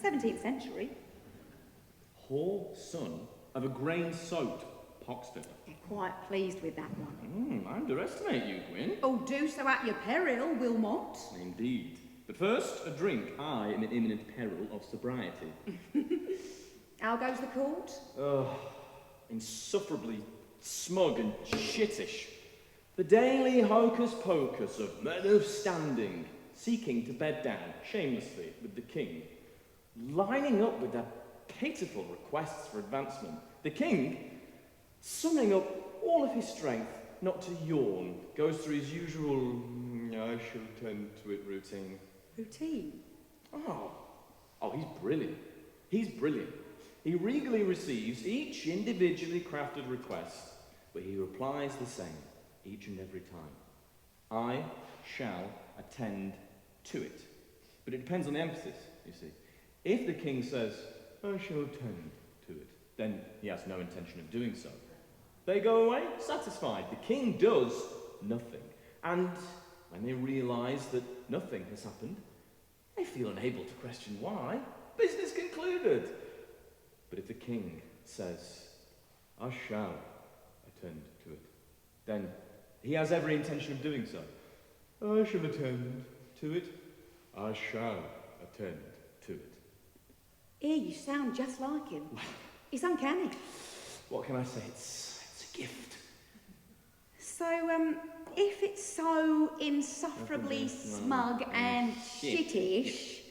17th century. Whore son of a grain-soaked poxfiller. They're quite pleased with that one. I underestimate you, Gwyn. Oh, do so at your peril, Wilmot. Indeed. But first, a drink. I am in imminent peril of sobriety. How goes the court? Insufferably smug and shittish. The daily hocus-pocus of men of standing, seeking to bed down shamelessly with the king, lining up with their pitiful requests for advancement. The king, summing up all of his strength not to yawn, goes through his usual, I shall tend to it routine. Routine? Oh, he's brilliant. He's brilliant. He regally receives each individually crafted request, but he replies the same each and every time. I shall attend to it. But it depends on the emphasis, you see. If the king says, I shall attend to it, then he has no intention of doing so. They go away satisfied. The king does nothing. And When they realise that nothing has happened, they feel unable to question why. Business concluded. But if the king says, "I shall attend to it," then he has every intention of doing so. "I shall attend to it. I shall attend to it." Here, you sound just like him. It's uncanny. What can I say? It's a gift. So, if it's so insufferably smug and shittish,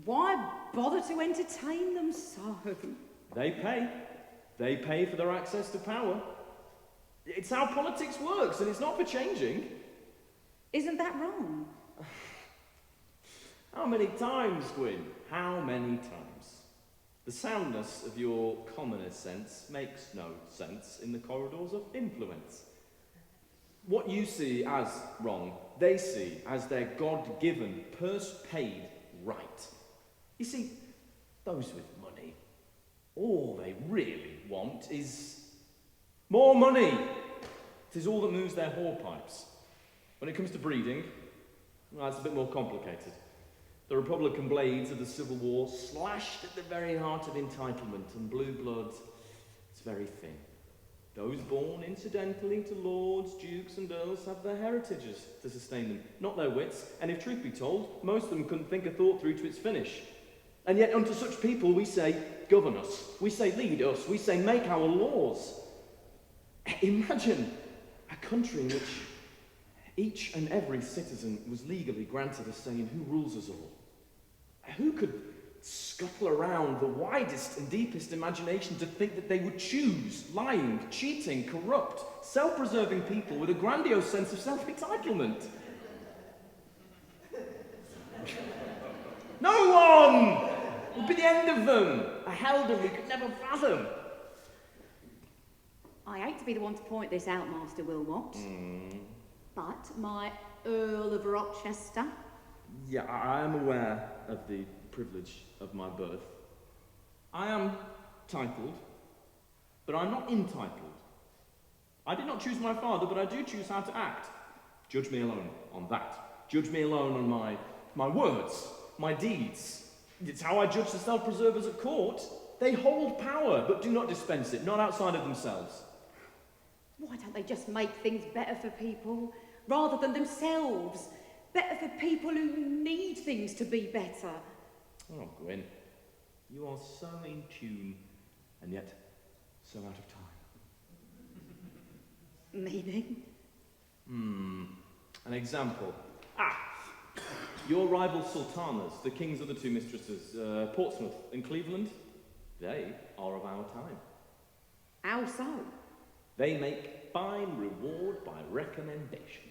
why bother to entertain them so? They pay. They pay for their access to power. It's how politics works, and it's not for changing. Isn't that wrong? How many times, Gwyn? How many times? The soundness of your commoner sense makes no sense in the corridors of influence. What you see as wrong, they see as their God-given, purse-paid right. You see, those with money, all they really want is more money. It is all that moves their horepipes. When it comes to breeding, well, it's a bit more complicated. The Republican blades of the Civil War slashed at the very heart of entitlement, and blue blood is very thin. Those born incidentally to lords, dukes and earls have their heritages to sustain them, not their wits, and if truth be told, most of them couldn't think a thought through to its finish. And yet unto such people we say, govern us, we say lead us, we say make our laws. Imagine a country in which each and every citizen was legally granted a say in who rules us all. Who could scuttle around the widest and deepest imagination to think that they would choose lying, cheating, corrupt, self-preserving people with a grandiose sense of self-entitlement? No one! It would be the end of them. A helldom we could never fathom. I hate to be the one to point this out, Master Wilmot, but my Earl of Rochester... Yeah, I am aware of the privilege of my birth. I am titled, but I'm not entitled. I did not choose my father, but I do choose how to act. Judge me alone on that. Judge me alone on my words, my deeds. It's how I judge the self-preservers at court. They hold power, but do not dispense it, not outside of themselves. Why don't they just make things better for people, rather than themselves? Better for people who need things to be better. Oh, Gwyn, you are so in tune, and yet so out of time. Meaning? An example. Your rival sultanas, the kings of the two mistresses, Portsmouth and Cleveland, they are of our time. How so? They make fine reward by recommendation.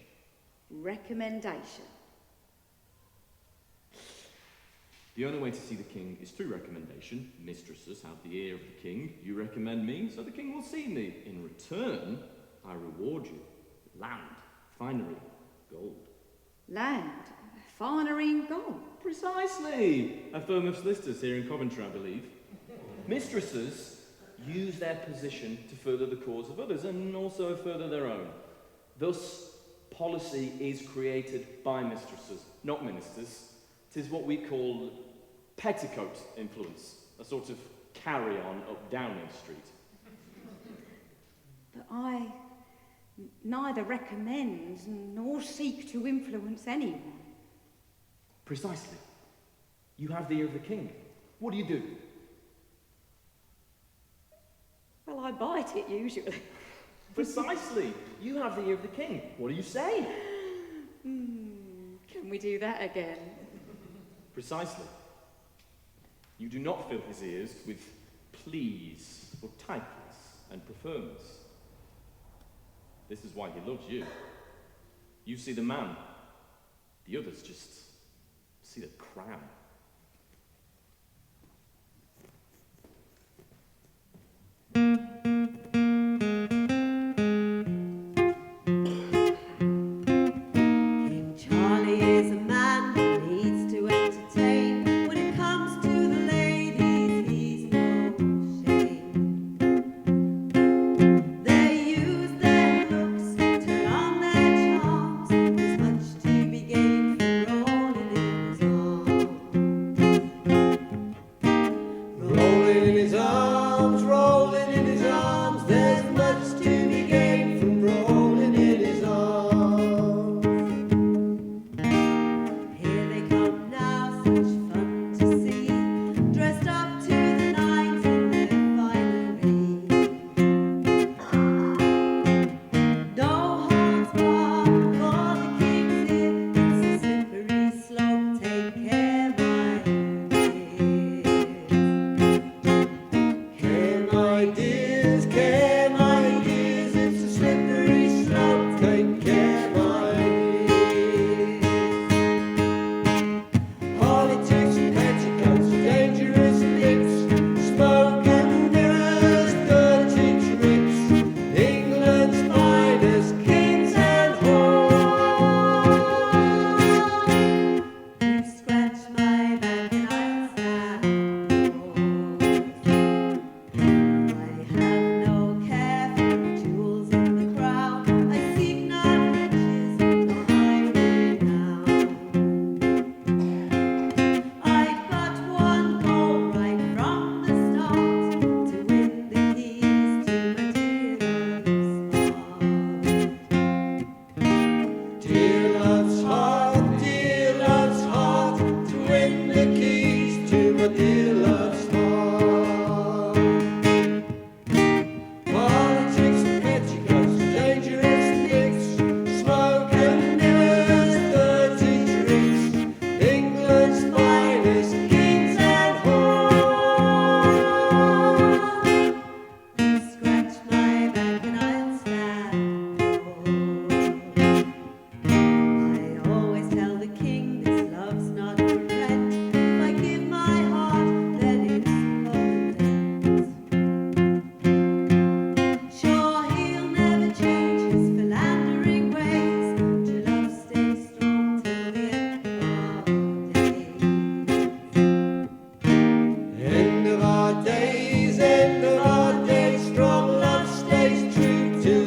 Recommendation. The only way to see the king is through recommendation. Mistresses have the ear of the king. You recommend me, so the king will see me. In return, I reward you with land, finery, gold. Land, finery and gold. Precisely! A firm of solicitors here in Coventry, I believe. Mistresses use their position to further the cause of others and also further their own. Thus, policy is created by mistresses, not ministers. It is what we call petticoat influence, a sort of carry-on up Downing Street. But I neither recommend nor seek to influence anyone. Precisely. You have the ear of the king. What do? Well, I bite it usually. Precisely. You have the ear of the king. What do you say? Can we do that again? Precisely. You do not fill his ears with pleas or titles and preferments. This is why he loves you. You see the man. The others just see the crown. To be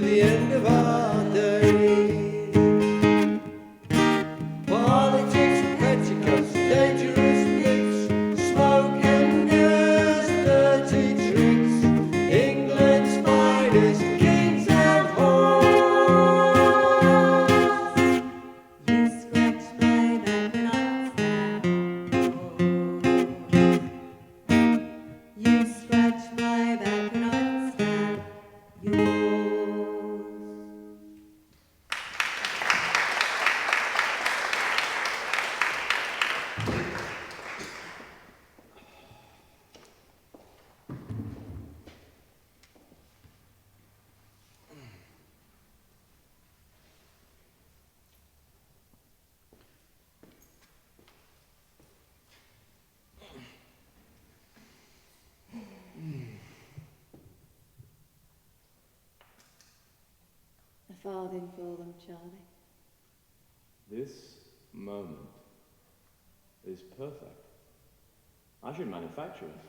the end of our days. Politics, petticoats, dangerous myths, smoke and mirrors, dirty tricks, England's finest kings and whores. You scratch my back and I'll stand. You scratch my back and I'll stand yours. A farthing for them, Charlie. This moment is perfect. I should manufacture it.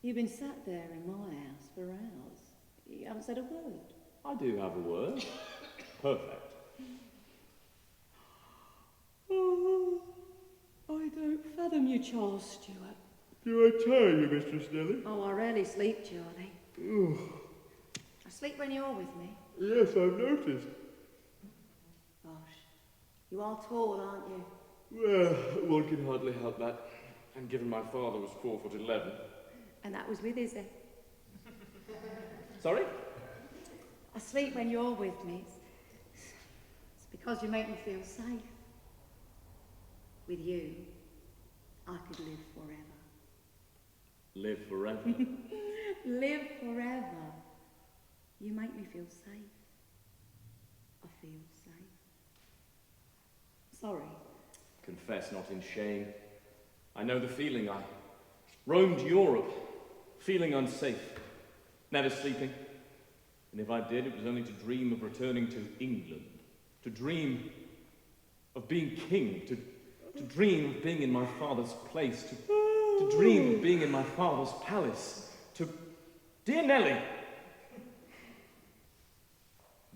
You've been sat there in my house for hours. You haven't said a word. I do have a word. Perfect. Oh, I don't fathom you, Charles Stewart. Do I tire you, Mistress Nelly? Oh, I rarely sleep, Charlie. I sleep when you're with me. Yes, I've noticed. Gosh, you are tall, aren't you? Well, one can hardly help that. And given my father was 4'11". And that was with Izzy. Sorry? I sleep when you're with me. It's because you make me feel safe. With you, I could live forever. Live forever. Live forever. You make me feel safe. I feel safe. Sorry. Confess not in shame. I know the feeling. I roamed Europe, feeling unsafe, never sleeping. And if I did, it was only to dream of returning to England, to dream of being king, to dream of being in my father's place, to dream of being in my father's palace, to... Dear Nelly!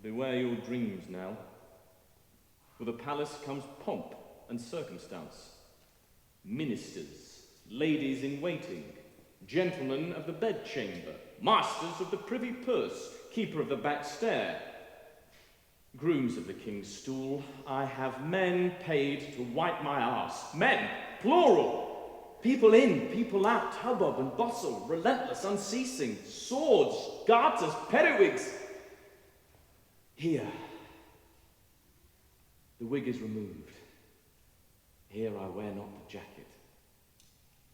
Beware your dreams now. With a palace comes pomp and circumstance. Ministers, ladies in waiting, gentlemen of the bedchamber, masters of the privy purse, keeper of the back stair, grooms of the king's stool. I have men paid to wipe my arse. Men, plural. People in, people out, hubbub and bustle, relentless, unceasing, swords, garters, periwigs. Here, the wig is removed. Here I wear not the jacket.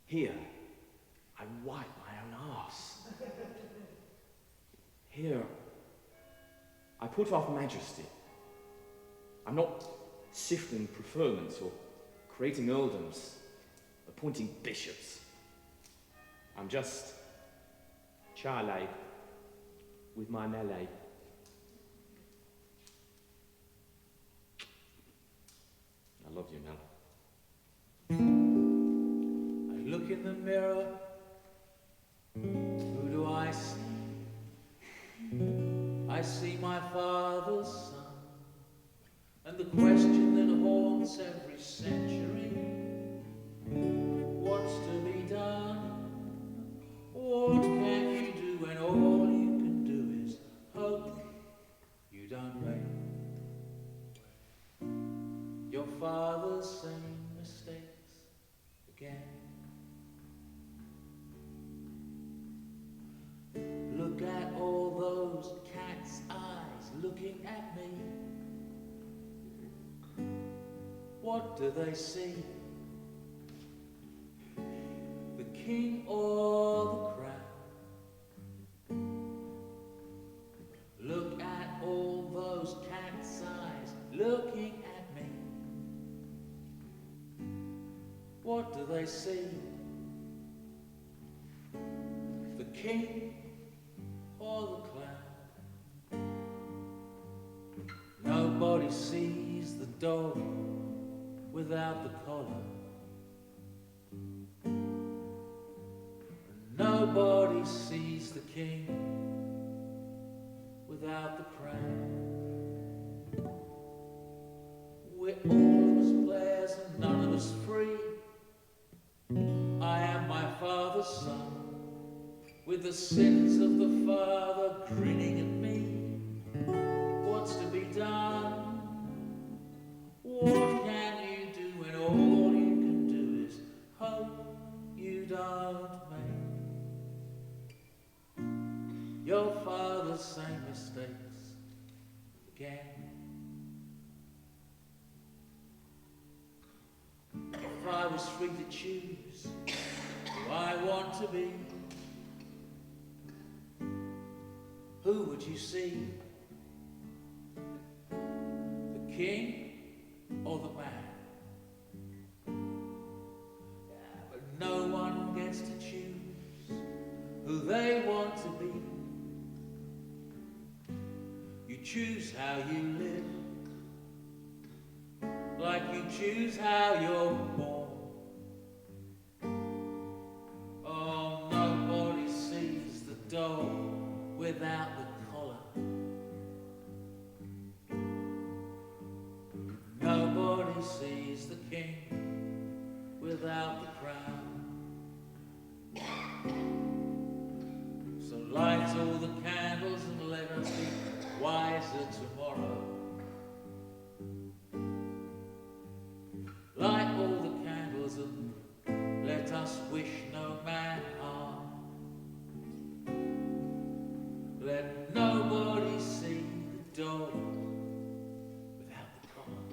Here, I wipe my own arse. Here, I put off majesty. I'm not sifting preferments or creating earldoms, appointing bishops. I'm just Charlie with my Nelly. I love you, Nell. I look in the mirror. Who do I see? I see my father's son, and the question that haunts every century: what's to be done? What can you do when all you can do is hope you don't make your father's same mistakes again? Look at all those cat's eyes looking at me. What do they see? The king or the crown? Look at all those cat's eyes looking at me. What do they see? The king or the clown? Nobody sees the dog without the collar. Nobody sees the king without the crown. We're all of us players and none of us free. I am my father's son, with the sins of the father grinning at me. What's to be done? What can you do when all you can do is hope you don't make your father's same mistakes again? If I was free to choose who I want to be, who would you see? The king or the man? Yeah, but no one gets to choose who they want to be. You choose how you live, like you choose how you're born. Oh, nobody sees the doll without the collar. Nobody sees the king without the crown. So light all the candles and let us be wiser tomorrow. Light all the candles and let us wish no man harm. Let nobody see the doll without the collar.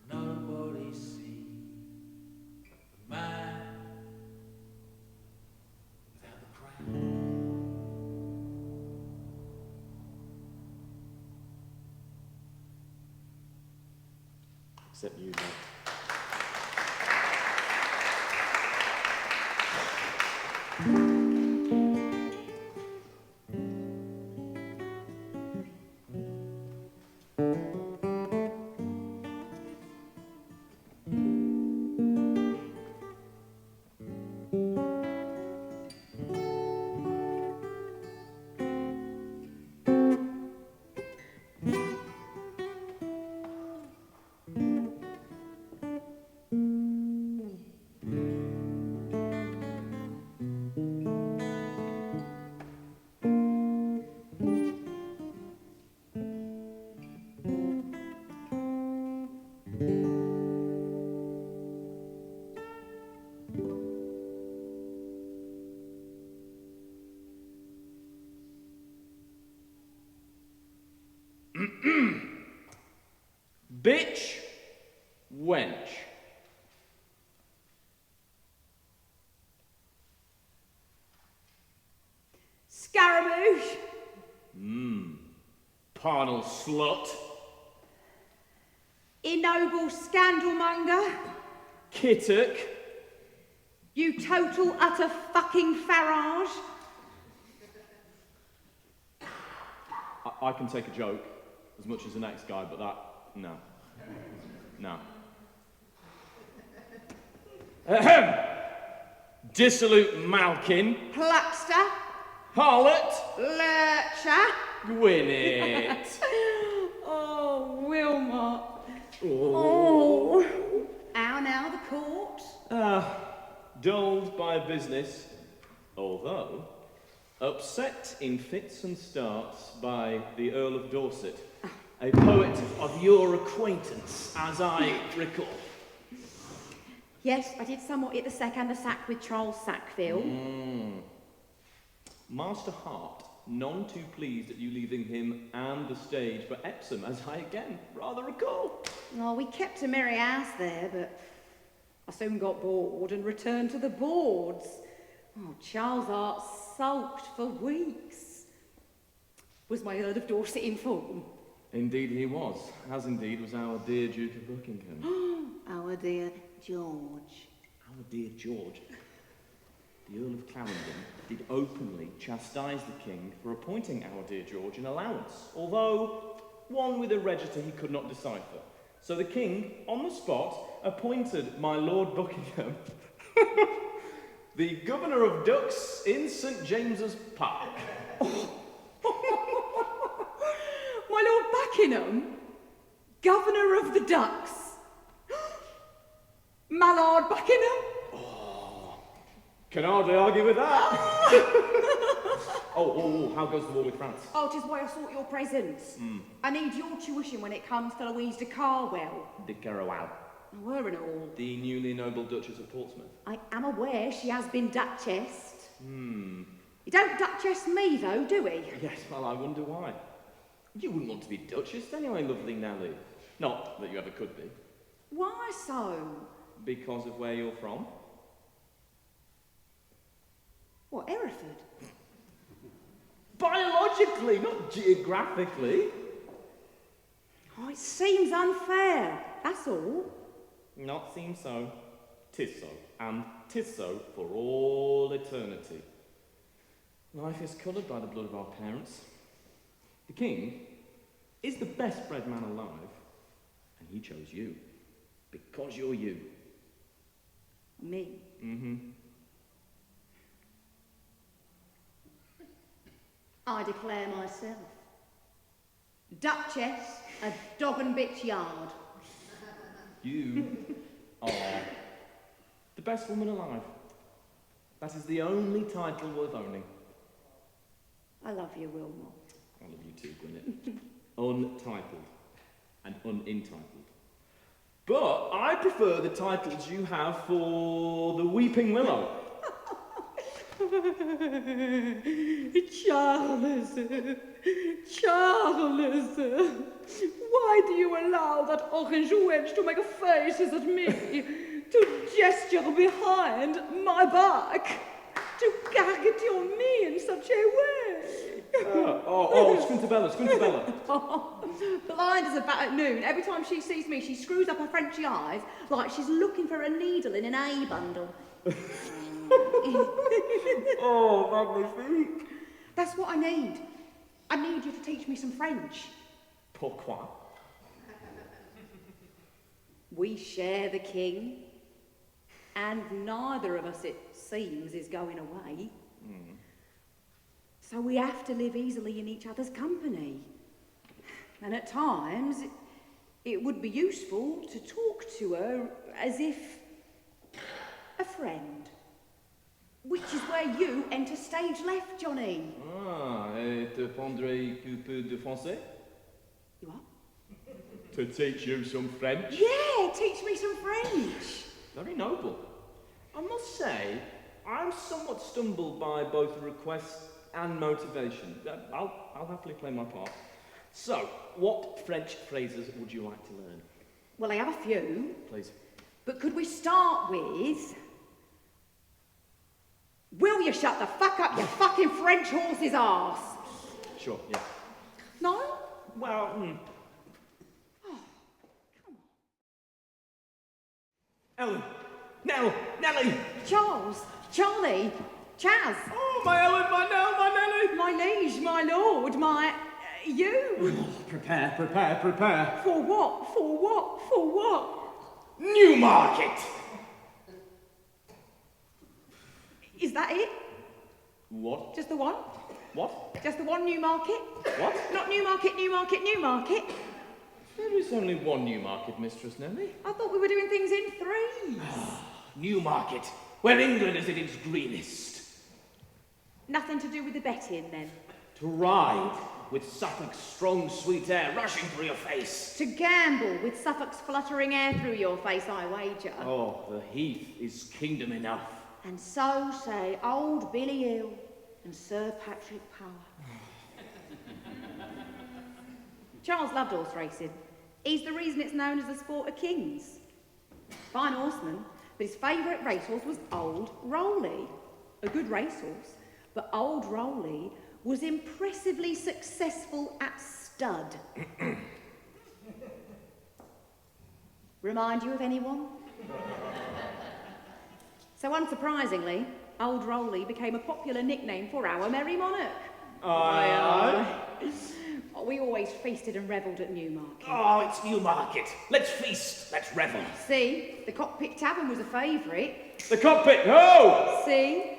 Nobody see the man without the crown. Except you, Bob. Bitch, wench. Scaramouche. Parnell slut. Ignoble scandalmonger. Kittock. You total utter fucking Farage. I can take a joke as much as the next guy, but that, no. No. Ahem. Dissolute Malkin. Pluckster. Harlot. Lurcher. Gwyneth. Oh, Wilmot. Oh. How now, the court? Dulled by business, although upset in fits and starts by the Earl of Dorset, a poet of your acquaintance, as I recall. Yes, I did somewhat hit the sack and the sack with Charles Sackville. Master Hart, none too pleased at you leaving him and the stage for Epsom, as I again rather recall. Oh, we kept a merry house there, but I soon got bored and returned to the boards. Oh, Charles Hart sulked for weeks. Was my Earl of Dorset in form? Indeed he was, as indeed was our dear Duke of Buckingham. Our dear George. Our dear George. The Earl of Clarendon did openly chastise the king for appointing our dear George an allowance, although one with a register he could not decipher. So the king, on the spot, appointed my Lord Buckingham the Governor of Ducks in St James's Park. My Lord Buckingham, Governor of the Ducks. My Lord Buckingham. Can hardly argue with that. Oh, how goes the war with France? Oh, 'tis why I sought your presence. I need your tuition when it comes to Louise de Carwell. De Carwell. Were and all. The newly ennobled Duchess of Portsmouth. I am aware she has been duchessed. You don't duchess me, though, do we? Yes, well, I wonder why. You wouldn't want to be duchessed anyway, lovely Nelly. Not that you ever could be. Why so? Because of where you're from. What, Hereford? Biologically, not geographically. Oh, it seems unfair, that's all. Not seems so. 'Tis so, and 'tis so for all eternity. Life is coloured by the blood of our parents. The king is the best bred man alive, and he chose you. Because you're you. Me? I declare myself Duchess of Dog and Bitch Yard. You are the best woman alive. That is the only title worth owning. I love you, Wilmot. I love you too, Gwyneth. Untitled and unentitled. But I prefer the titles you have for the Weeping Willow. Charles, why do you allow that orange wench to make faces at me, to gesture behind my back, to caricature me in such a way? Squintabella. Blind as a bat at noon. Every time she sees me, she screws up her Frenchy eyes like she's looking for a needle in an A bundle. Oh, magnifique. That's what I need. I need you to teach me some French. Pourquoi? We share the king, and neither of us, it seems, is going away. So we have to live easily in each other's company. And at times, it would be useful to talk to her as if a friend. Which is where you enter stage left, Johnny. Et te prendrai un peu de français? You what? To teach you some French? Yeah, teach me some French. Very noble. I must say, I'm somewhat stumbled by both request and motivation. I'll happily play my part. So, what French phrases would you like to learn? Well, I have a few. Please. But could we start with... Will you shut the fuck up, you fucking French horse's arse? Sure, yeah. No? Well, Oh, come on. Ellen! Nelly! Charles, Charlie, Chaz, Oh, my Ellen, my Nell, my Nelly! my liege, my lord, my... you. Prepare. For what? For what? For what? Newmarket! Is that it? What? Just the one? What? Just the one Newmarket? What? Not Newmarket. There is only one Newmarket, Mistress Nelly. I thought we were doing things in threes. Newmarket, where England is at its greenest. Nothing to do with the betting, then. To ride with Suffolk's strong, sweet air rushing through your face. To gamble with Suffolk's fluttering air through your face, I wager. Oh, the heath is kingdom enough. And so say old Billy Hill and Sir Patrick Power. Charles loved horse racing. He's the reason it's known as the sport of kings. Fine horseman, but his favourite racehorse was Old Rowley. A good racehorse, but Old Rowley was impressively successful at stud. Remind you of anyone? So unsurprisingly, Old Rowley became a popular nickname for our merry monarch. Aye. Oh, we always feasted and revelled at Newmarket. Oh, it's Newmarket. Let's feast. Let's revel. See, the Cockpit Tavern was a favourite. The cockpit, ho! See,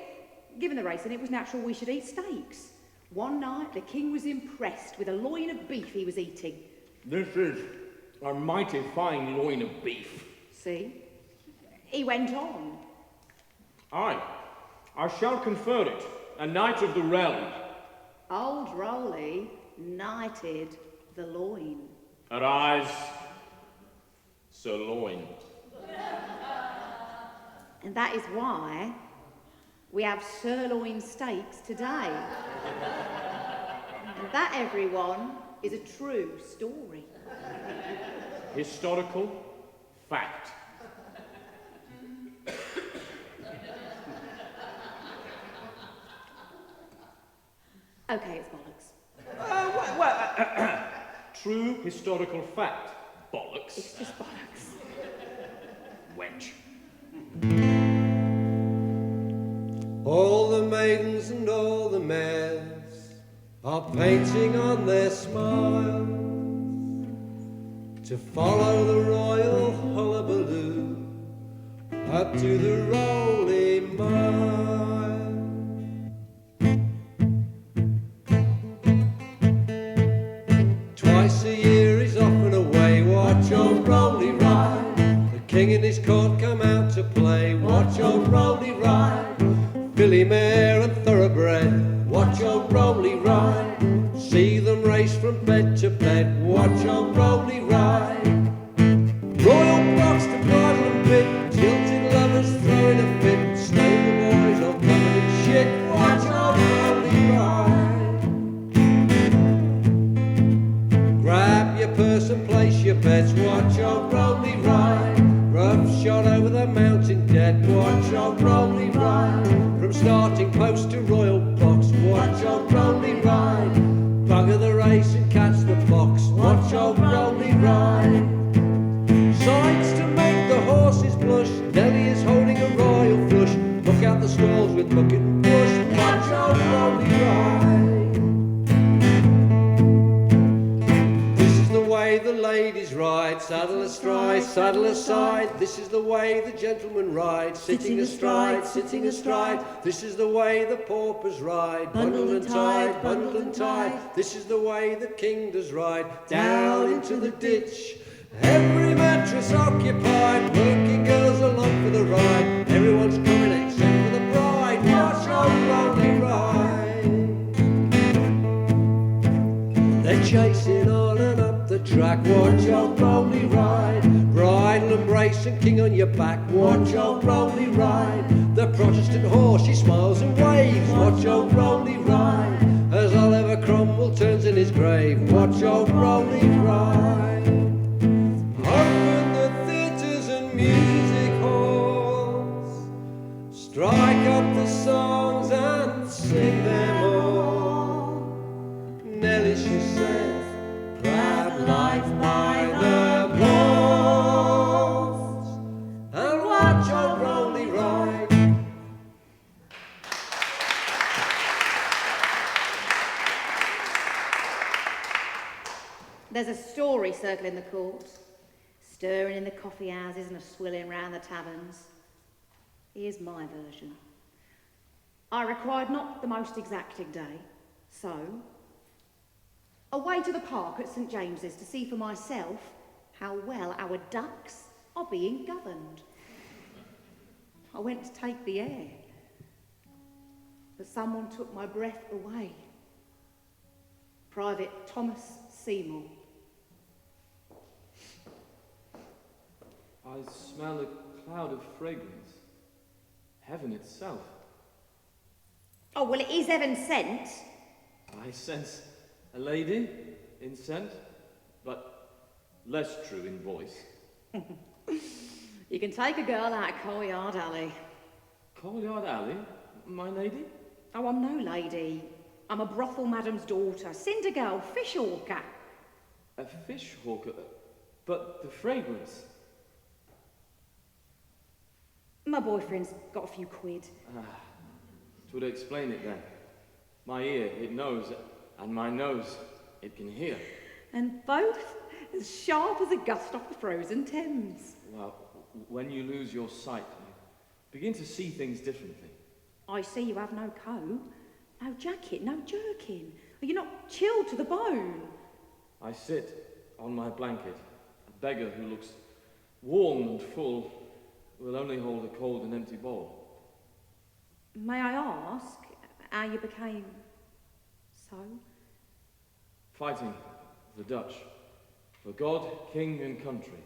given the racing, it was natural we should eat steaks. One night, the king was impressed with a loin of beef he was eating. This is a mighty fine loin of beef. See? He went on. Aye, I shall confer it, a knight of the realm. Old Rowley knighted the loin. Arise, sirloin. And that is why we have sirloin steaks today. And that, everyone, is a true story. Historical fact. Okay, it's bollocks. True historical fact. Bollocks. It's just bollocks. Wench. All the maidens and all the mares are painting on their smiles to follow the royal hullabaloo up to the Rowley Mile. Twice a year he's off and away, watch old Rowley ride. The king and his court come out to play, watch old Rowley ride. Filly mare and thoroughbred, watch old Rowley ride. See them race from bed to bed, watch old Rowley ride. Royal box to bridle and bit, tilted lovers throwing a fit, stone the boys all covered in shit, watch old Rowley ride. Grab your purse and place your bets, watch old Rowley ride. Rough shot over the mountain dead, watch old Rowley ride. From starting post to royal box, watch old Rowley ride. Bugger the race and catch the fox, watch old Rowley ride. Sights to make the horses blush, Nelly is holding a royal flush. Look out the stalls with bucket and bush, watch old Rowley ride. This is the way the ladies ride, saddle astride, saddle aside. This is the way the gentlemen ride, sitting astride, sitting astride. This is the way the paupers ride, bundled and tied, bundled and tied. This is the way the king does ride, down into the ditch. Every mattress occupied, working girls along for the ride. Everyone's coming except for the bride, watch old Rowley ride. They're chasing on and up the track, watch old Rowley ride. Bridle and brace and king on your back, watch old Rowley ride. The Protestant horse, she smiles and waves, watch old Rowley ride. As Oliver Cromwell turns in his grave, watch old Rowley ride. Open the theatres and music halls, strike up the songs and sing them all. Nelly, she says, grab life by the balls and watch old Rowley ride. There's a story circling the court, stirring in the coffee houses and a swilling round the taverns. Here's my version. I required not the most exacting day, so away to the park at St James's to see for myself how well our ducks are being governed. I went to take the air, but someone took my breath away. Private Thomas Seymour. I smell a cloud of fragrance. Heaven itself. Oh, well, it is heaven sent. I sense a lady in scent, but less true in voice. You can take a girl out of Colyard Alley. Colyard Alley, my lady? Oh, I'm no lady. I'm a brothel madam's daughter, cinder girl, fish hawker. A fish hawker? But the fragrance? My boyfriend's got a few quid. It would explain it then. My ear, it knows, and my nose. it can hear. And both as sharp as a gust off the frozen Thames. Well, when you lose your sight, you begin to see things differently. I see you have no coat, no jacket, no jerkin. You're not chilled to the bone. I sit on my blanket. A beggar who looks warm and full will only hold a cold and empty bowl. May I ask how you became so? Fighting the Dutch for God, king and country.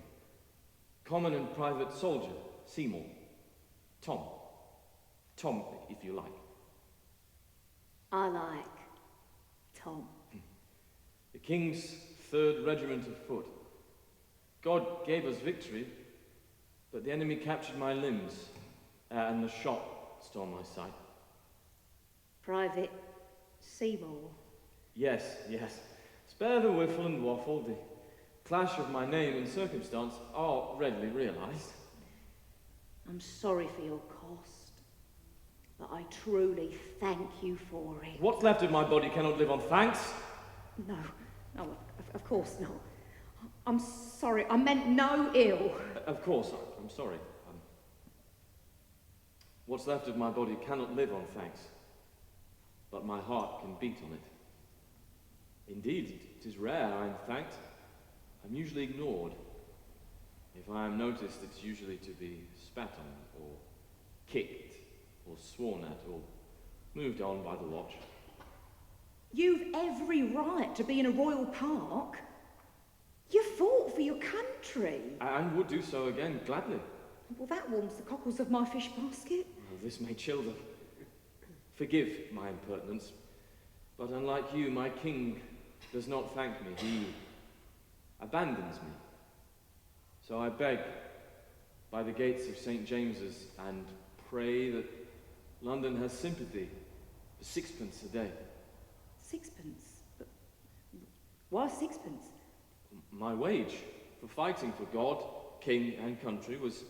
Common and private soldier, Seymour. Tom. Tom, if you like. I like Tom. The King's 3rd Regiment of Foot. God gave us victory, but the enemy captured my limbs, and the shot stole my sight. Private Seymour. Yes, yes. Spare the whiffle and waffle. The clash of my name and circumstance are readily realised. I'm sorry for your cost, but I truly thank you for it. What's left of my body cannot live on thanks. No, of course not. I'm sorry, I meant no ill. Of course, I'm sorry. What's left of my body cannot live on thanks, but my heart can beat on it. Indeed, it is rare I am thanked. I'm usually ignored. If I am noticed, it's usually to be spat on, or kicked, or sworn at, or moved on by the watch. You've every right to be in a royal park. You fought for your country. And would do so again, gladly. Well, that warms the cockles of my fish basket. Well, this may chill them. Forgive my impertinence, but unlike you, my king does not thank me. He abandons me. So I beg by the gates of St. James's and pray that London has sympathy for 6pence a day. 6pence? But why 6pence? My wage for fighting for God, king and country was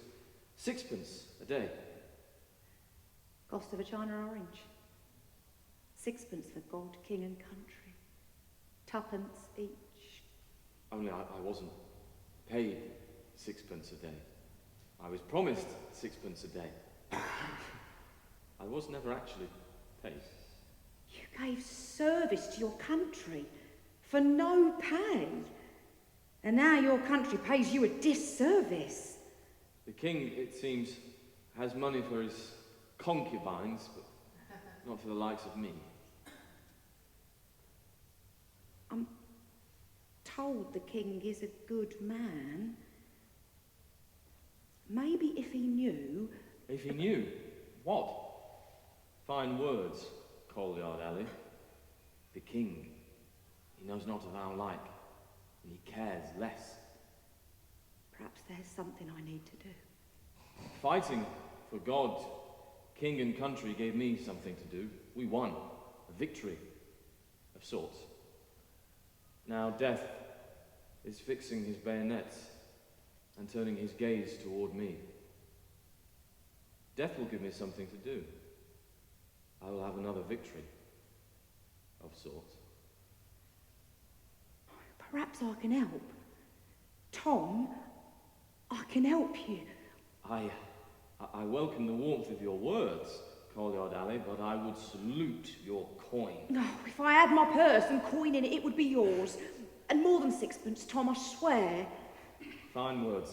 6pence a day. Cost of a China orange. 6pence for God, king and country. 2pence each. Only I wasn't paid 6pence a day. I was promised 6pence a day. I was never actually paid. You gave service to your country for no pay. And now your country pays you a disservice. The king, it seems, has money for his concubines, but not for the likes of me. I'm told the king is a good man. Maybe if he knew... If he knew? What? Fine words, Colyard Alley. The king, he knows not of our like, and he cares less. Perhaps there's something I need to do. Fighting for God, king and country gave me something to do. We won. A victory of sorts. Now death is fixing his bayonets and turning his gaze toward me. Death will give me something to do. I will have another victory of sorts. Perhaps I can help. Tom, I can help you. I welcome the warmth of your words, Colyard Alley, but I would salute your coin. No, if I had my purse and coin in it, it would be yours. And more than 6pence, Tom, I swear. Fine words,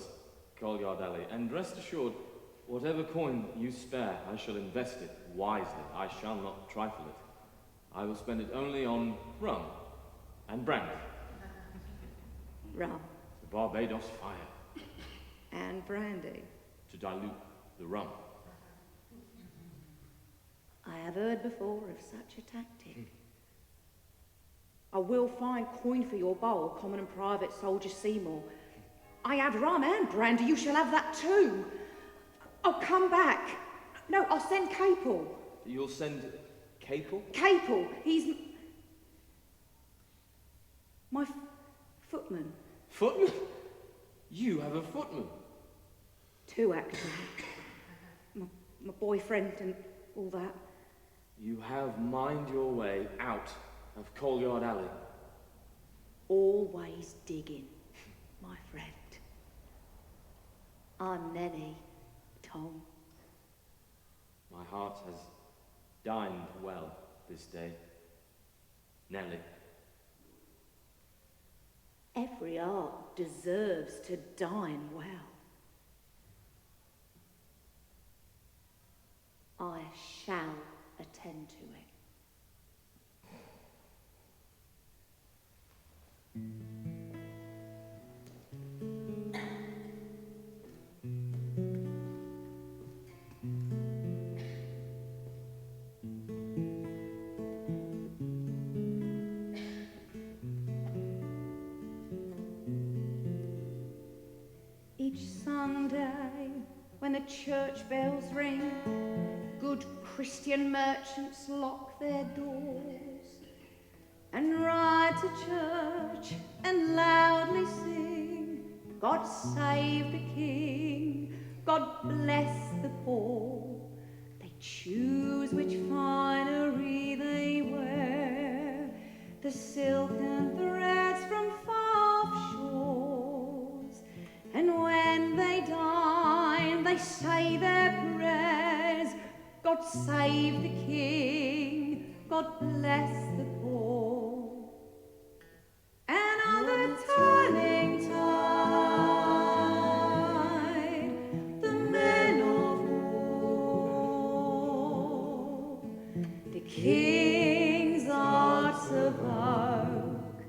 Colyard Alley, and rest assured, whatever coin you spare, I shall invest it wisely. I shall not trifle it. I will spend it only on rum and brandy. Rum. The Barbados fire. And brandy. To dilute the rum. I have heard before of such a tactic. I will find coin for your bowl, common and private soldier Seymour. I have rum and brandy, you shall have that too. I'll come back. No, I'll send Capel. You'll send Capel? Capel, he's... my footman. Footman? You have a footman? 2, actually. My boyfriend and all that. You have mined your way out of Colyard Alley. always digging, my friend. I'm Nelly, Tom. My heart has dined well this day. Nelly. Every art deserves to dine well. I shall attend to it. Each Sunday, when the church bells ring, good Christian merchants lock their doors and ride to church and loudly sing, God save the King, God bless the poor. They choose which finery they wear, the silk and threads from far-off shores, and when they dine, they say their prayers, God save the King, God bless the poor. And on the turning tide, the men of war, the King's arts of oak,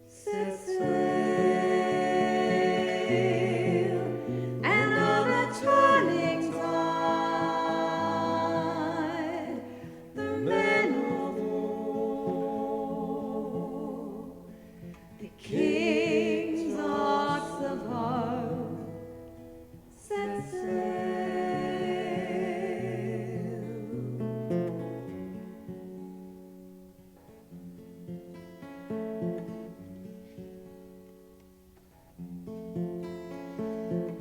set sail. And on the turning tide, the men of war, the King's arts of oak, set sail.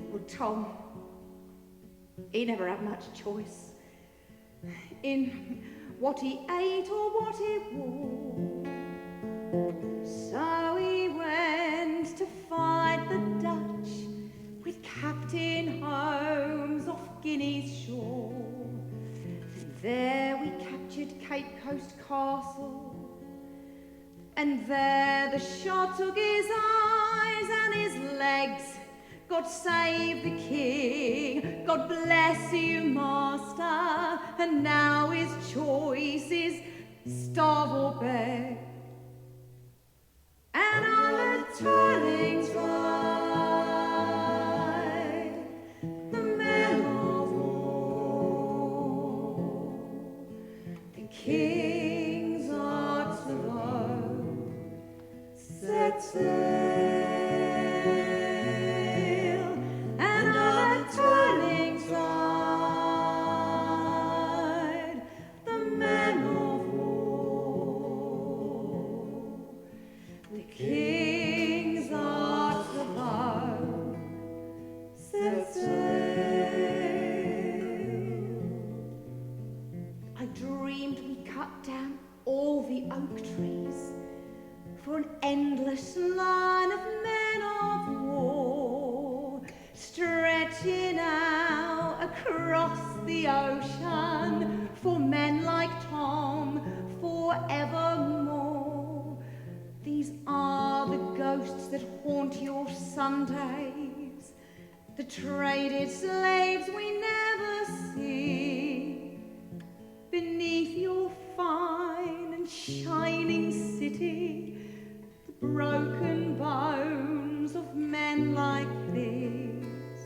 Well, Tom, he never had much choice in what he ate or what he wore. So he went to fight the Dutch with Captain Holmes off Guinea's shore. And there we captured Cape Coast Castle, and there the shot took his eyes and his legs. God save the King, God bless you, master, and now his choice is starve or beg. And on the turning tide, the men of war, the King's arts of oak, set sail. And on the turning tide, the men of war, the King's arts of oak, set sail. I dreamed we cut down all the oak trees for an endless line of men of war, stretching out across the ocean for men like Tom forevermore. These are the ghosts that haunt your Sundays, the traded slaves we never see, beneath your fine and shining city, the broken bones of men like these.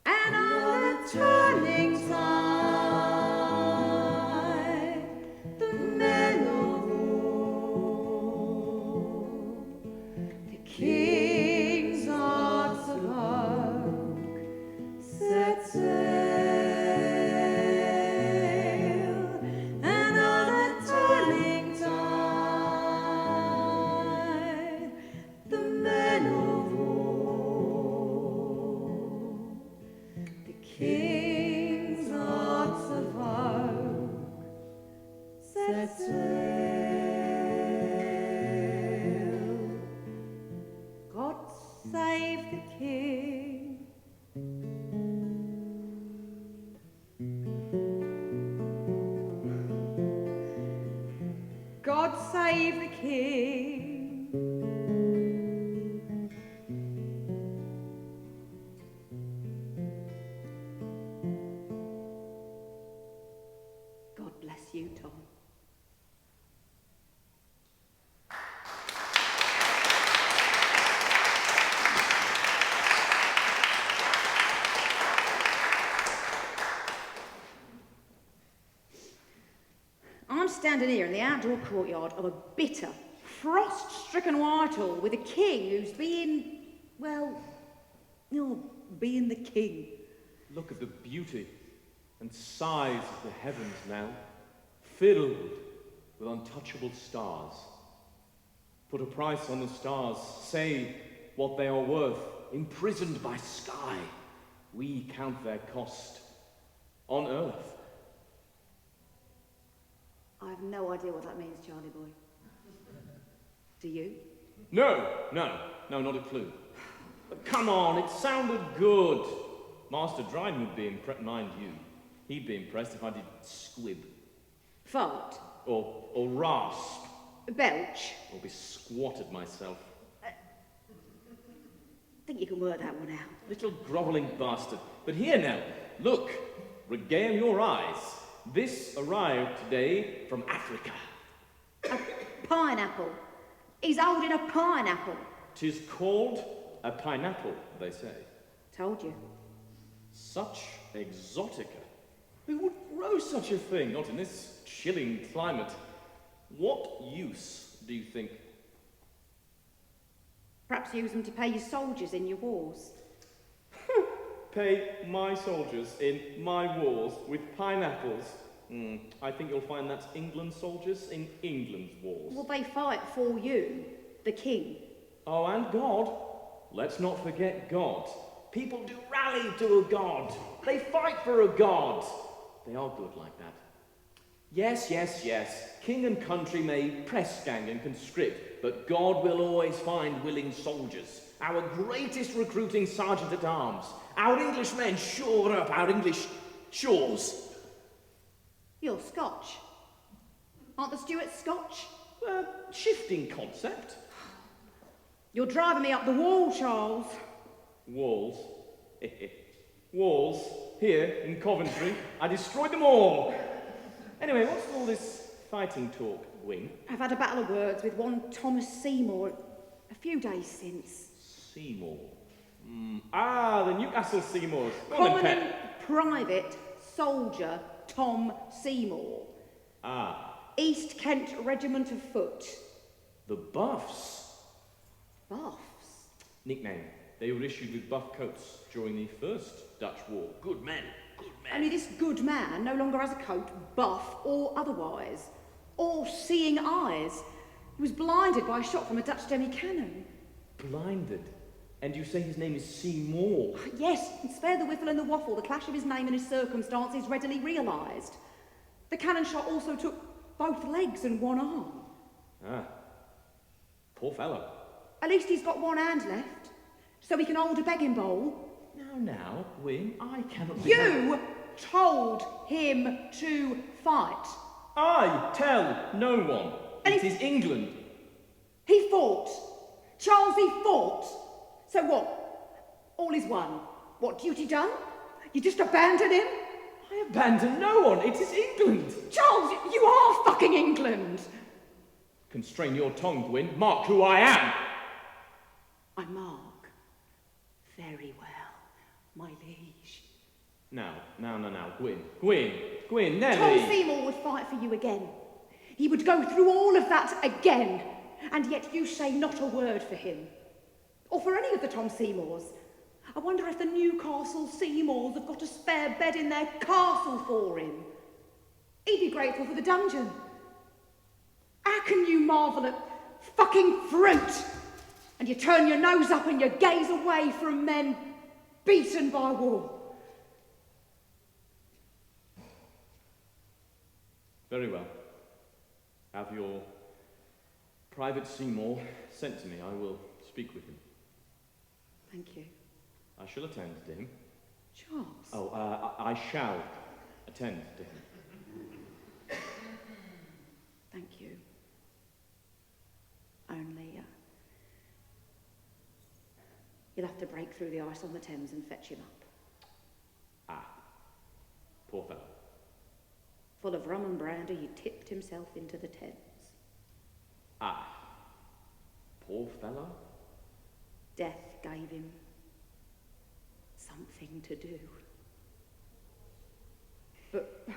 And on the turning tide, the men of war, the King's arts of oak, set sail. And on the turning tide, the men of war, the King's arts of oak, set sail. the king. God save the king. God bless you, Tom. I'm standing here in the outdoor courtyard of a bitter, frost-stricken Whitehall with a king who's being, well, being the king. Look at the beauty and size of the heavens now, filled with untouchable stars. Put a price on the stars, say what they are worth, imprisoned by sky. We count their cost on earth. I have no idea what that means, Charlie boy. Do you? No, not a clue. But come on, it sounded good. Master Dryden would be impressed, mind you. He'd be impressed if I did squib. Fart. Or rasp. Belch. Or be squatted myself. I think you can work that one out. Little grovelling bastard. But here now, look, regale your eyes. This arrived today from Africa. A pineapple. He's holding a pineapple. 'Tis called a pineapple, they say. Told you. Such exotica. Who would grow such a thing? Not in this chilling climate. What use do you think? Perhaps use them to pay your soldiers in your wars. Pay my soldiers in my wars with pineapples. I think you'll find that's England's soldiers in England's wars. Well, they fight for you, the king. Oh, and God. Let's not forget God. People do rally to a god. They fight for a god. They are good like that. Yes. King and country may press gang and conscript, but God will always find willing soldiers. Our greatest recruiting sergeant-at-arms. Our English men shore up our English shores. You're Scotch. Aren't the Stuarts Scotch? Shifting concept. You're driving me up the wall, Charles. Walls. Walls. Here, in Coventry. I destroyed them all. Anyway, what's all this fighting talk, Wing? I've had a battle of words with one Thomas Seymour a few days since. Seymour. The Newcastle Seymours. Common and private soldier Tom Seymour. East Kent Regiment of Foot. The Buffs. Buffs? Nickname. They were issued with buff coats during the First Dutch War. Good men. Only this good man no longer has a coat, buff or otherwise, or seeing eyes. He was blinded by a shot from a Dutch demi-cannon. Blinded? And you say his name is Seymour? Yes, and spare the whiffle and the waffle, the clash of his name and his circumstances readily realised. The cannon shot also took both legs and one arm. Poor fellow. At least he's got one hand left, so he can hold a begging bowl. Now, Wing, I cannot... You told him to fight. I tell no one. And it is England. He fought. Charles, he fought. So what? All is one. What, duty done? You just abandon him? I abandon no one. It is England. Charles, you are fucking England. Constrain your tongue, Gwyn. Mark who I am. I mark. Very well, my liege. Now, Gwyn, Nelly. Tom Seymour would fight for you again. He would go through all of that again. And yet you say not a word for him. Or for any of the Tom Seymours. I wonder if the Newcastle Seymours have got a spare bed in their castle for him. He'd be grateful for the dungeon. How can you marvel at fucking fruit? And you turn your nose up and you gaze away from men beaten by war. Very well. Have your Private Seymour sent to me. I will speak with him. Thank you. I shall attend to him. Charles. Oh, I shall attend to him. Thank you. Only, you'll have to break through the ice on the Thames and fetch him up. Ah, poor fellow. Full of rum and brandy, he tipped himself into the Thames. Ah, poor fellow. Death gave him something to do. But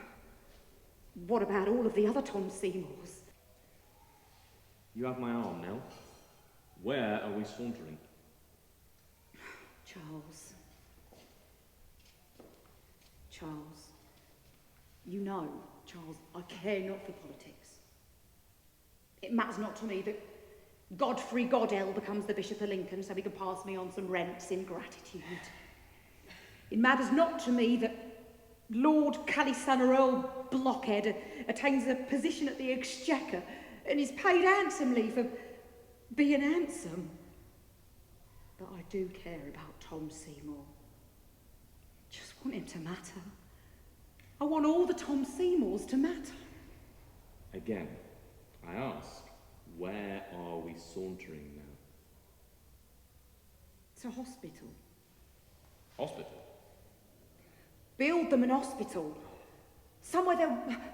what about all of the other Tom Seymours? You have my arm, Nell. Where are we sauntering? Charles. Charles. You know, Charles, I care not for politics. It matters not to me that Godfrey Goddell becomes the Bishop of Lincoln so he can pass me on some rents in gratitude. It matters not to me that Lord Calisana Earl Blockhead attains a position at the Exchequer and is paid handsomely for being handsome. But I do care about Tom Seymour. Just want him to matter. I want all the Tom Seymours to matter. Again, I ask, where are we sauntering now? To hospital. Hospital? Build them an hospital. Somewhere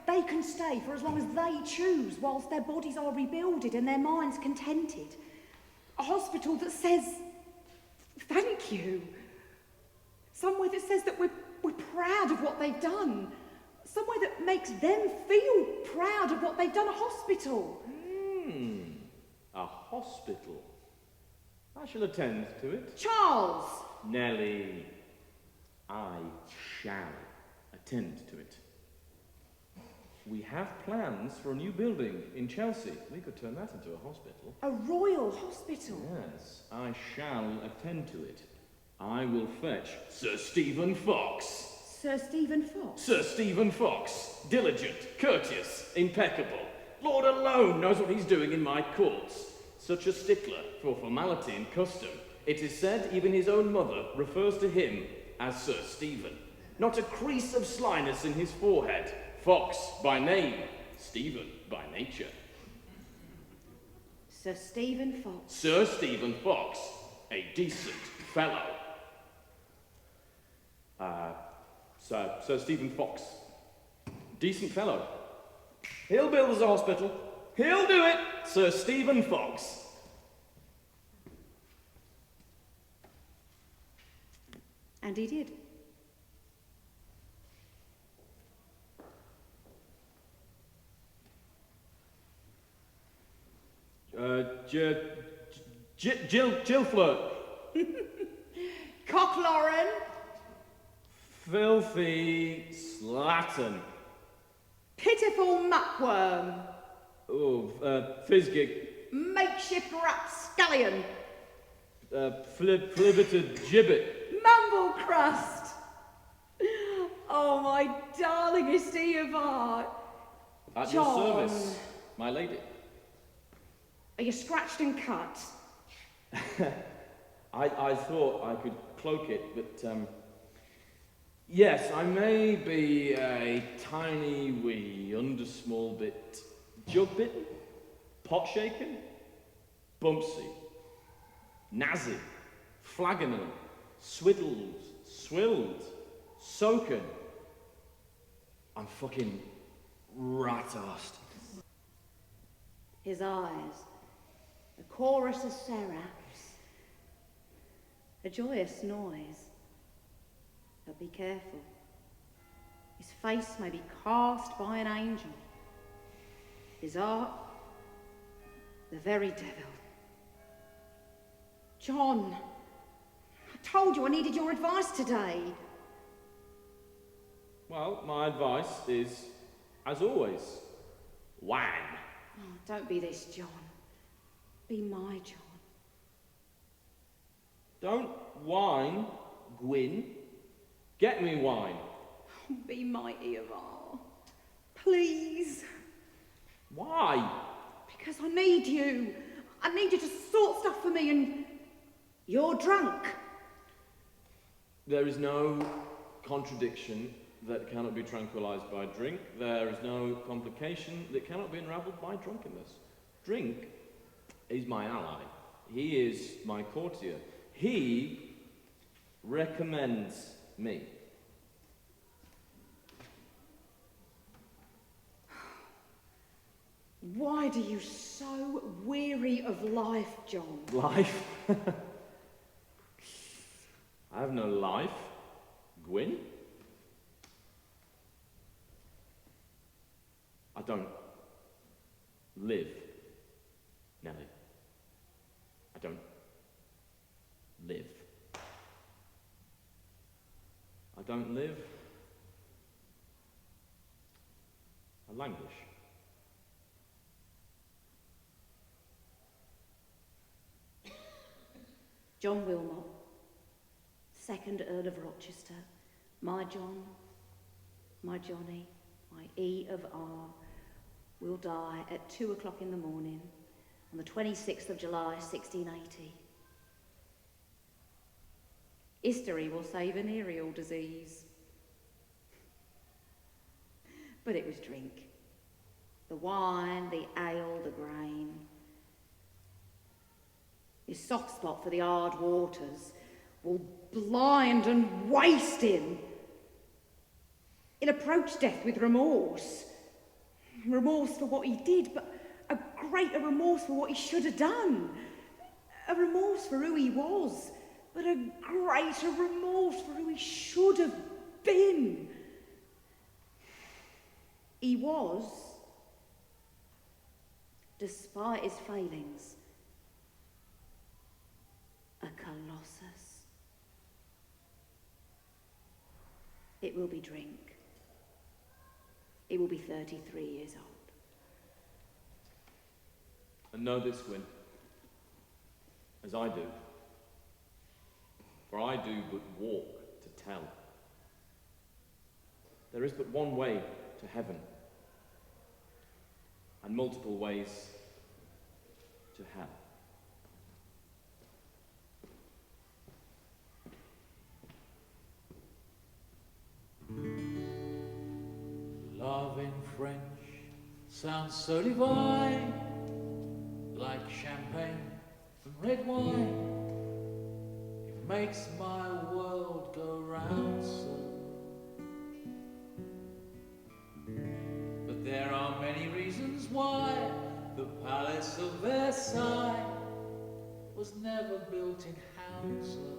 they can stay for as long as they choose, whilst their bodies are rebuilded and their minds contented. A hospital that says, thank you. Somewhere that says that we're proud of what they've done. Somewhere that makes them feel proud of what they've done. A hospital. A hospital. I shall attend to it. Charles! Nelly, I shall attend to it. We have plans for a new building in Chelsea. We could turn that into a hospital. A royal hospital? Yes, I shall attend to it. I will fetch Sir Stephen Fox. Sir Stephen Fox? Sir Stephen Fox. Diligent, courteous, impeccable. Lord alone knows what he's doing in my courts. Such a stickler for formality and custom. It is said even his own mother refers to him as Sir Stephen. Not a crease of slyness in his forehead. Fox by name, Stephen by nature. Sir Stephen Fox. Sir Stephen Fox, a decent fellow. Sir Stephen Fox, decent fellow. He'll build us a hospital. He'll do it, Sir Stephen Fox. And he did. Jill Flirt. Cockloren. Filthy slattern. Pitiful muckworm. Oh, Fizgig. Makeshift rapscallion. Flibberted gibbet. Mumble crust. Oh, my darlingest of art. At John. your service, my lady. Are you scratched and cut? I thought I could cloak it, but, yes, I may be a tiny wee undersmall bit jug-bitten, pot-shaken, bumpsy, nazzy, flagonal, swiddled, swilled, soaken. I'm fucking rat-arsed. His eyes, a chorus of seraphs, a joyous noise. But be careful. His face may be cast by an angel. His art, the very devil. John, I told you I needed your advice today. Well, my advice is, as always, whang. Oh, don't be this, John. Be my John. Don't whine, Gwyn. Get me wine. Oh, be my Eovar. Please. Why? Because I need you. I need you to sort stuff for me and you're drunk. There is no contradiction that cannot be tranquilized by drink. There is no complication that cannot be unraveled by drunkenness. Drink is my ally. He is my courtier. He recommends me. Why do you so weary of life, John? Life? I have no life, Gwyn. I don't live, Nelly. I don't live. I don't live. I languish. John Wilmot, 2nd Earl of Rochester, my John, my Johnny, my E of R, will die at 2 o'clock in the morning on the 26th of July, 1680. History will say venereal disease. But it was drink. The wine, the ale, the grain. His soft spot for the hard waters will blind and waste him. He'll approach death with remorse. Remorse for what he did, but a greater remorse for what he should have done. A remorse for who he was, but a greater remorse for who he should have been. He was, despite his failings, a colossus. It will be drink. It will be 33 years old. And know this, Gwyn, as I do, for I do but walk to tell. There is but one way to heaven, and multiple ways to hell. Love in French sounds so divine, like champagne and red wine. It makes my world go round so. But there are many reasons why the Palace of Versailles was never built in Hounslow.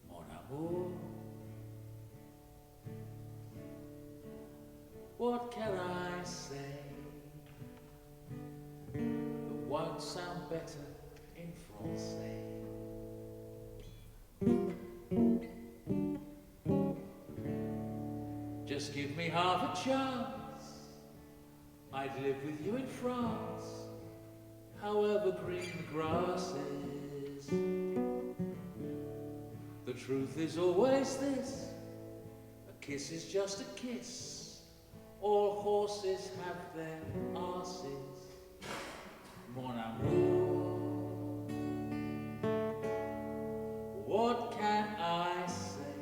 Mon amour, what can I say that won't sound better in Francais? Just give me half a chance, I'd live with you in France, however green the grass is. The truth is always this, a kiss is just a kiss. All horses have their arses. Mon amour, what can I say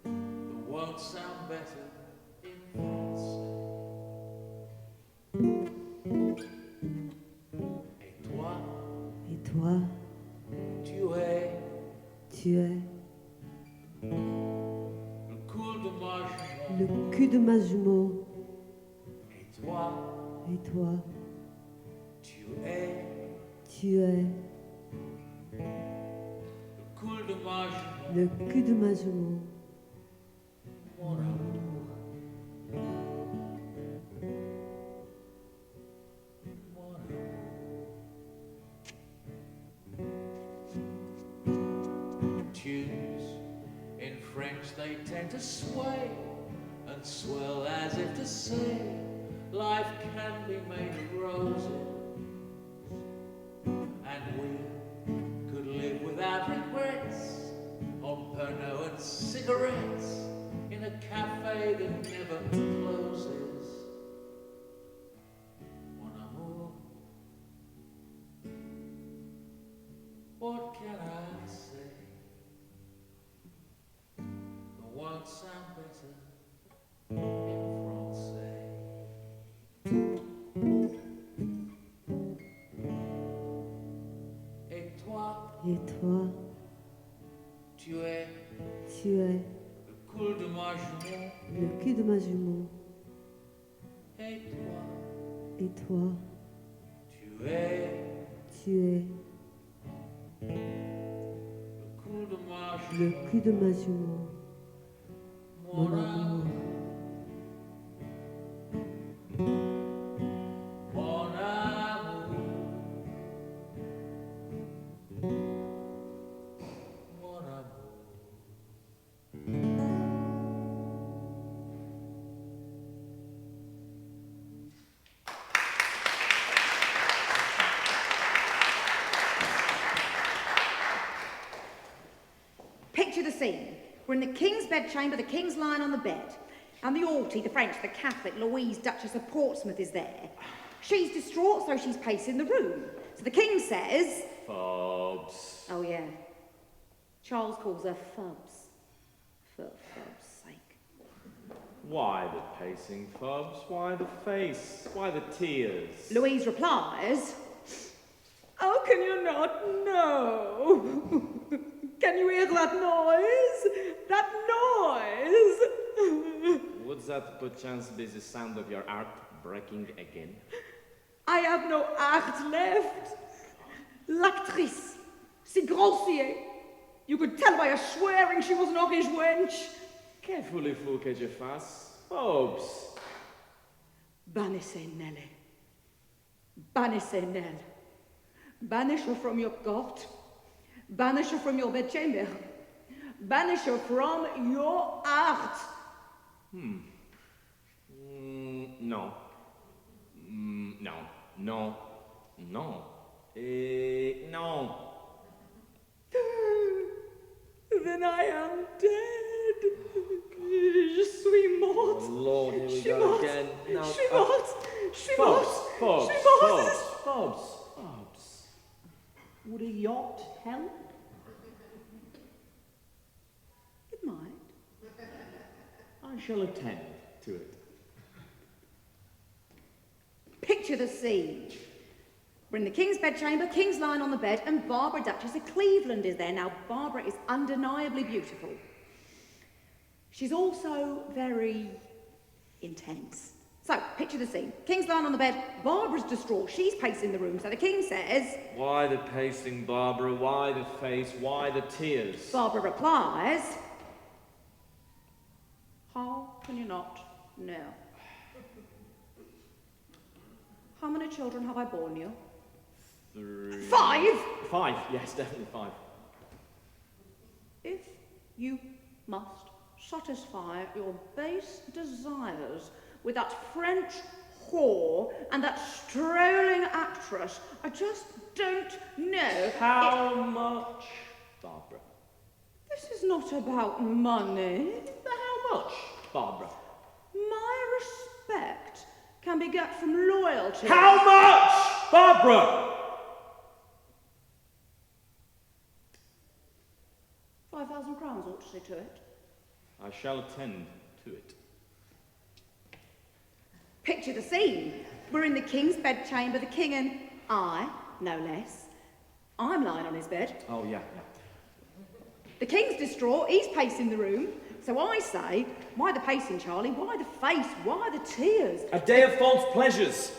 that won't sound better in Francais? Et toi, Et toi, tu es tu es le cul de ma jument. le cul de ma jumeau. Et toi, Et toi, tu es tu es le cul de ma jument. le cul de ma jumeau. Mon amour, mon amour. Tunes in French they tend to sway and swell as if to say life can be made of roses, and we could live without regrets on Pernod and cigarettes in a cafe that never closes. Mon amour, what can I say? toi, Tu es tu es le cou de ma jument. le cul de ma jument. Et toi, Et toi, tu es tu es le cou de ma le jument. cul de ma jument. Mon amour, mon amour, mon amour. Picture the scene. We're in the king's bedchamber, the king's lying on the bed. And the Alty, the French, the Catholic, Louise, Duchess of Portsmouth is there. She's distraught, so she's pacing the room. So the king says... Fobs. Oh, yeah. Charles calls her Fubs. For Fubs' sake. Why the pacing, Fobs? Why the face? Why the tears? Louise replies... How can you not know? Can you hear that noise? That noise! Would that perchance be the sound of your heart breaking again? I have no heart left. L'actrice, c'est grossier. You could tell by her swearing she was an Irish wench. Que voulez-vous que je fasse? Fobs. Banissez Nelly. Banissez Nell. Banish her from your court. Banish her from your bedchamber. Banish her from your heart. No. No. No. No. No. Then I am dead. Je suis morte. Oh, Lord, here we Je suis go morte. again. No. Je suis morte. Je suis morte. Fobs. Je suis morte. Fobs. Would a yacht help? It might. I shall attend to it. Picture the scene. We're in the king's bedchamber, king's lying on the bed, and Barbara, Duchess of Cleveland, is there. Now, Barbara is undeniably beautiful. She's also very intense. So, picture the scene. King's lying on the bed, Barbara's distraught, she's pacing the room, so the king says... Why the pacing, Barbara? Why the face? Why the tears? Barbara replies... How can you not know? How many children have I borne you? 3. 5! 5, yes, definitely 5. If you must satisfy your base desires with that French whore and that strolling actress, I just don't know. How much, Barbara? This is not about money. How much, Barbara? My respect can be got from loyalty. How much, Barbara? 5,000 crowns ought to see to it. I shall attend to it. Picture the scene. We're in the king's bedchamber, the king and I, no less. I'm lying on his bed. Oh, yeah. The king's distraught, he's pacing the room. So I say, why the pacing, Charlie? Why the face? Why the tears? A day of false pleasures.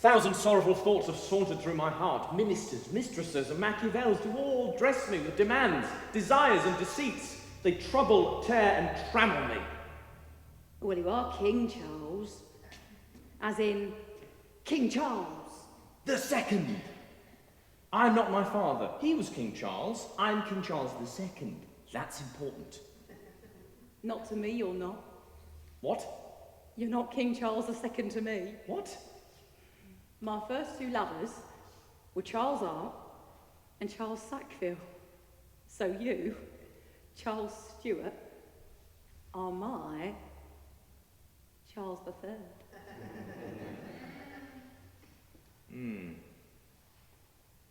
1,000 sorrowful thoughts have sauntered through my heart. Ministers, mistresses, and Machiavells do all dress me with demands, desires, and deceits. They trouble, tear, and trammel me. Well, you are King Charles. As in, King Charles. The second. I'm not my father. He was King Charles. I'm King Charles II. That's important. Not to me, you're not. What? You're not King Charles II to me. What? My first 2 lovers were Charles Art and Charles Sackville. So you, Charles Stuart, are my Charles III.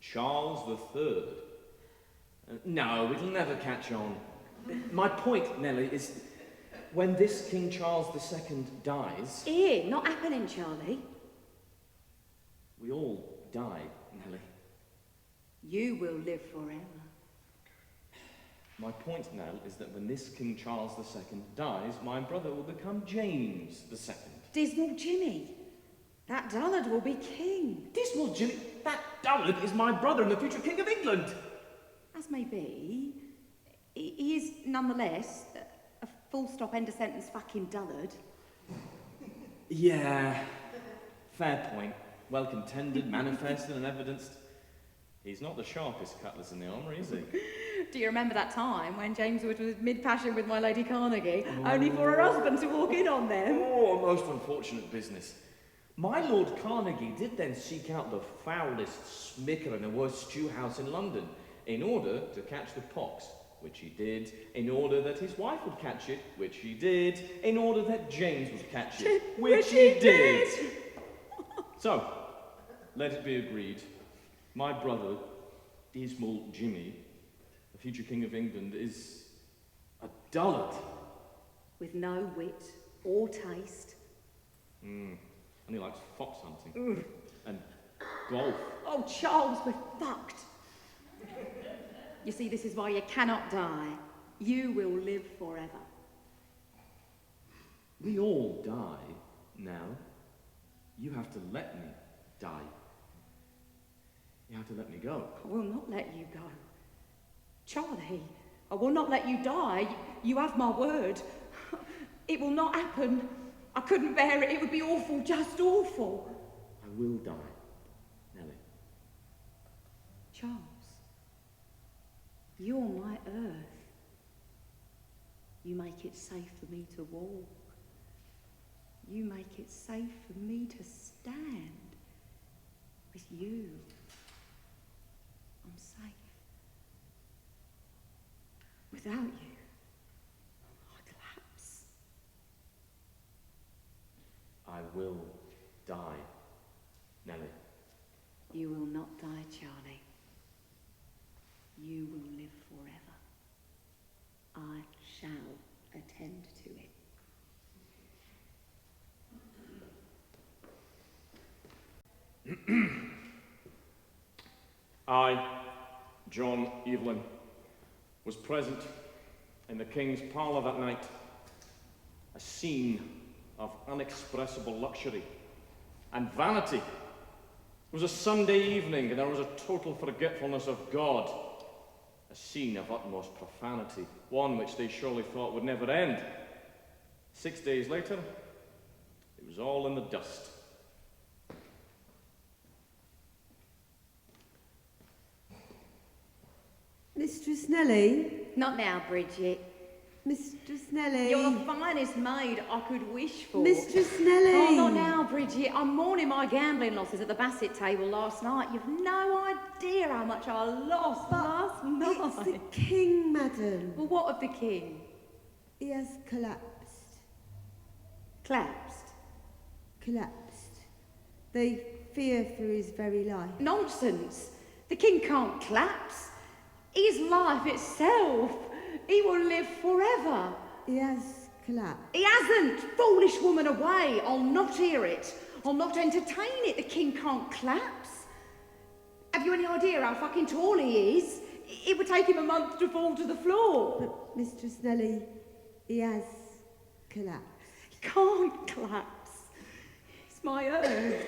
Charles III. No, it'll never catch on. My point, Nelly, is when this King Charles II dies... Here, not happening, Charlie. We all die, Nelly. You will live forever. My point, Nell, is that when this King Charles II dies, my brother will become James II. Dismal Jimmy. That dullard will be king. Dismal Jimmy, that dullard is my brother and the future King of England. As may be, he is nonetheless a full stop end of sentence fucking dullard. Yeah, fair point. Well contended, manifested and evidenced. He's not the sharpest cutlass in the armoury, is he? Do you remember that time when James was mid-passion with my Lady Carnegie, only for her husband to walk in on them? Oh, a most unfortunate business. My Lord Carnegie did then seek out the foulest smicker in the worst stew house in London in order to catch the pox, which he did, in order that his wife would catch it, which he did, in order that James would catch it, which he did. So, let it be agreed, my brother, Dismal Jimmy, the future King of England, is a dullard. With no wit or taste. And he likes fox hunting. And golf. Oh, Charles, we're fucked. You see, this is why you cannot die. You will live forever. We all die now. You have to let me die. You have to let me go. I will not let you go. Charlie, I will not let you die. You have my word. It will not happen. I couldn't bear it. It would be awful, just awful. I will die, Nelly. Charles, you're my earth. You make it safe for me to walk. You make it safe for me to stand. With you, I'm safe. Without you, I collapse. I will die, Nelly. You will not die, Charlie. You will live forever. I shall attend to it. I, John Evelyn, was present in the King's parlour that night. A scene of unexpressible luxury and vanity. It was a Sunday evening and there was a total forgetfulness of God. A scene of utmost profanity, one which they surely thought would never end. 6 days later, it was all in the dust. Mistress Nelly? Not now, Bridget. Mistress Nelly? You're the finest maid I could wish for. Mistress Nelly? Oh, not now, Bridget. I'm mourning my gambling losses at the basset table last night. You've no idea how much I lost last night. It's the king, madam. Well, what of the king? He has collapsed. Collapsed? Collapsed. They fear for his very life. Nonsense. The king can't collapse. His life itself. He will live forever. He has collapsed. He hasn't. Foolish woman away. I'll not hear it. I'll not entertain it. The king can't collapse. Have you any idea how fucking tall he is? It would take him a month to fall to the floor. But, Mistress Nelly, he has collapsed. He can't collapse. It's my earth.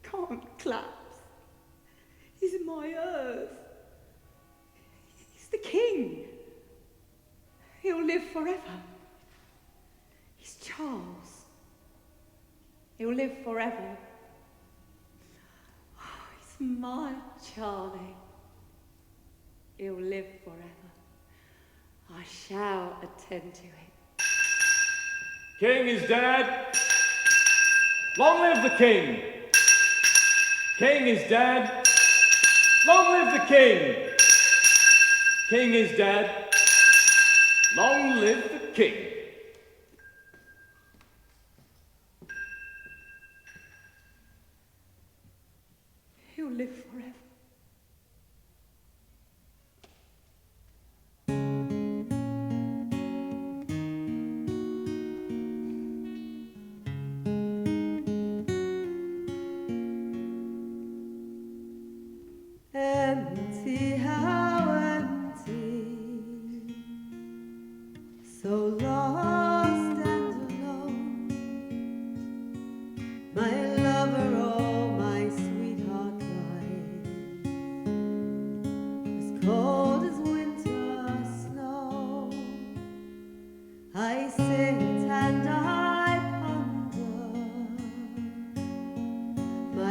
Can't collapse. He's my earth. He's the king. He'll live forever. He's Charles. He'll live forever. Oh, he's my Charlie. He'll live forever. I shall attend to it. King is dead. Long live the king. King is dead. Long live the king. King is dead. Long live the king. He'll live forever. Empty, how empty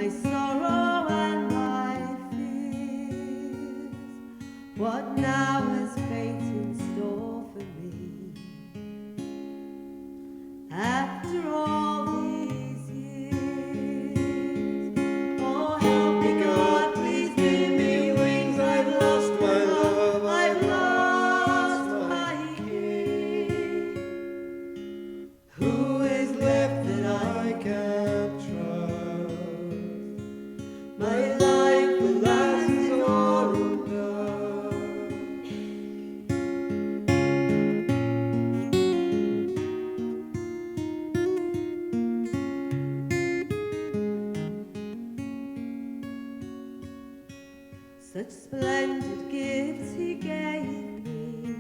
my sorrow and my fears. What now has fate in store for me? After all these years, oh help me God, please give me wings. I've lost my love, I've lost my king. Who is left that I can't trust? My life, alas, is all undone. Such splendid gifts he gave me.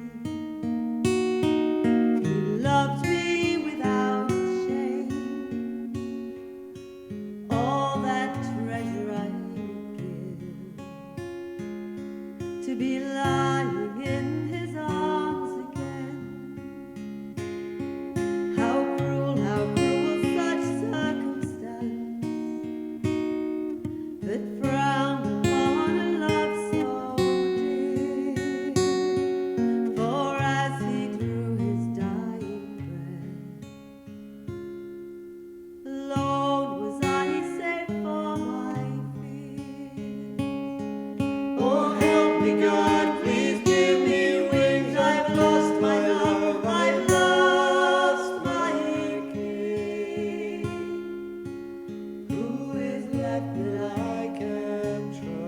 He loved me without shame. All that treasure I give to be lying in his arms again. How cruel such circumstance that frowned upon a love so dear. For as he drew his dying breath, alone was I safe for my fears. Oh, help me God, please give me wings. I've lost my love, I've lost my king. Who is left that I can trust?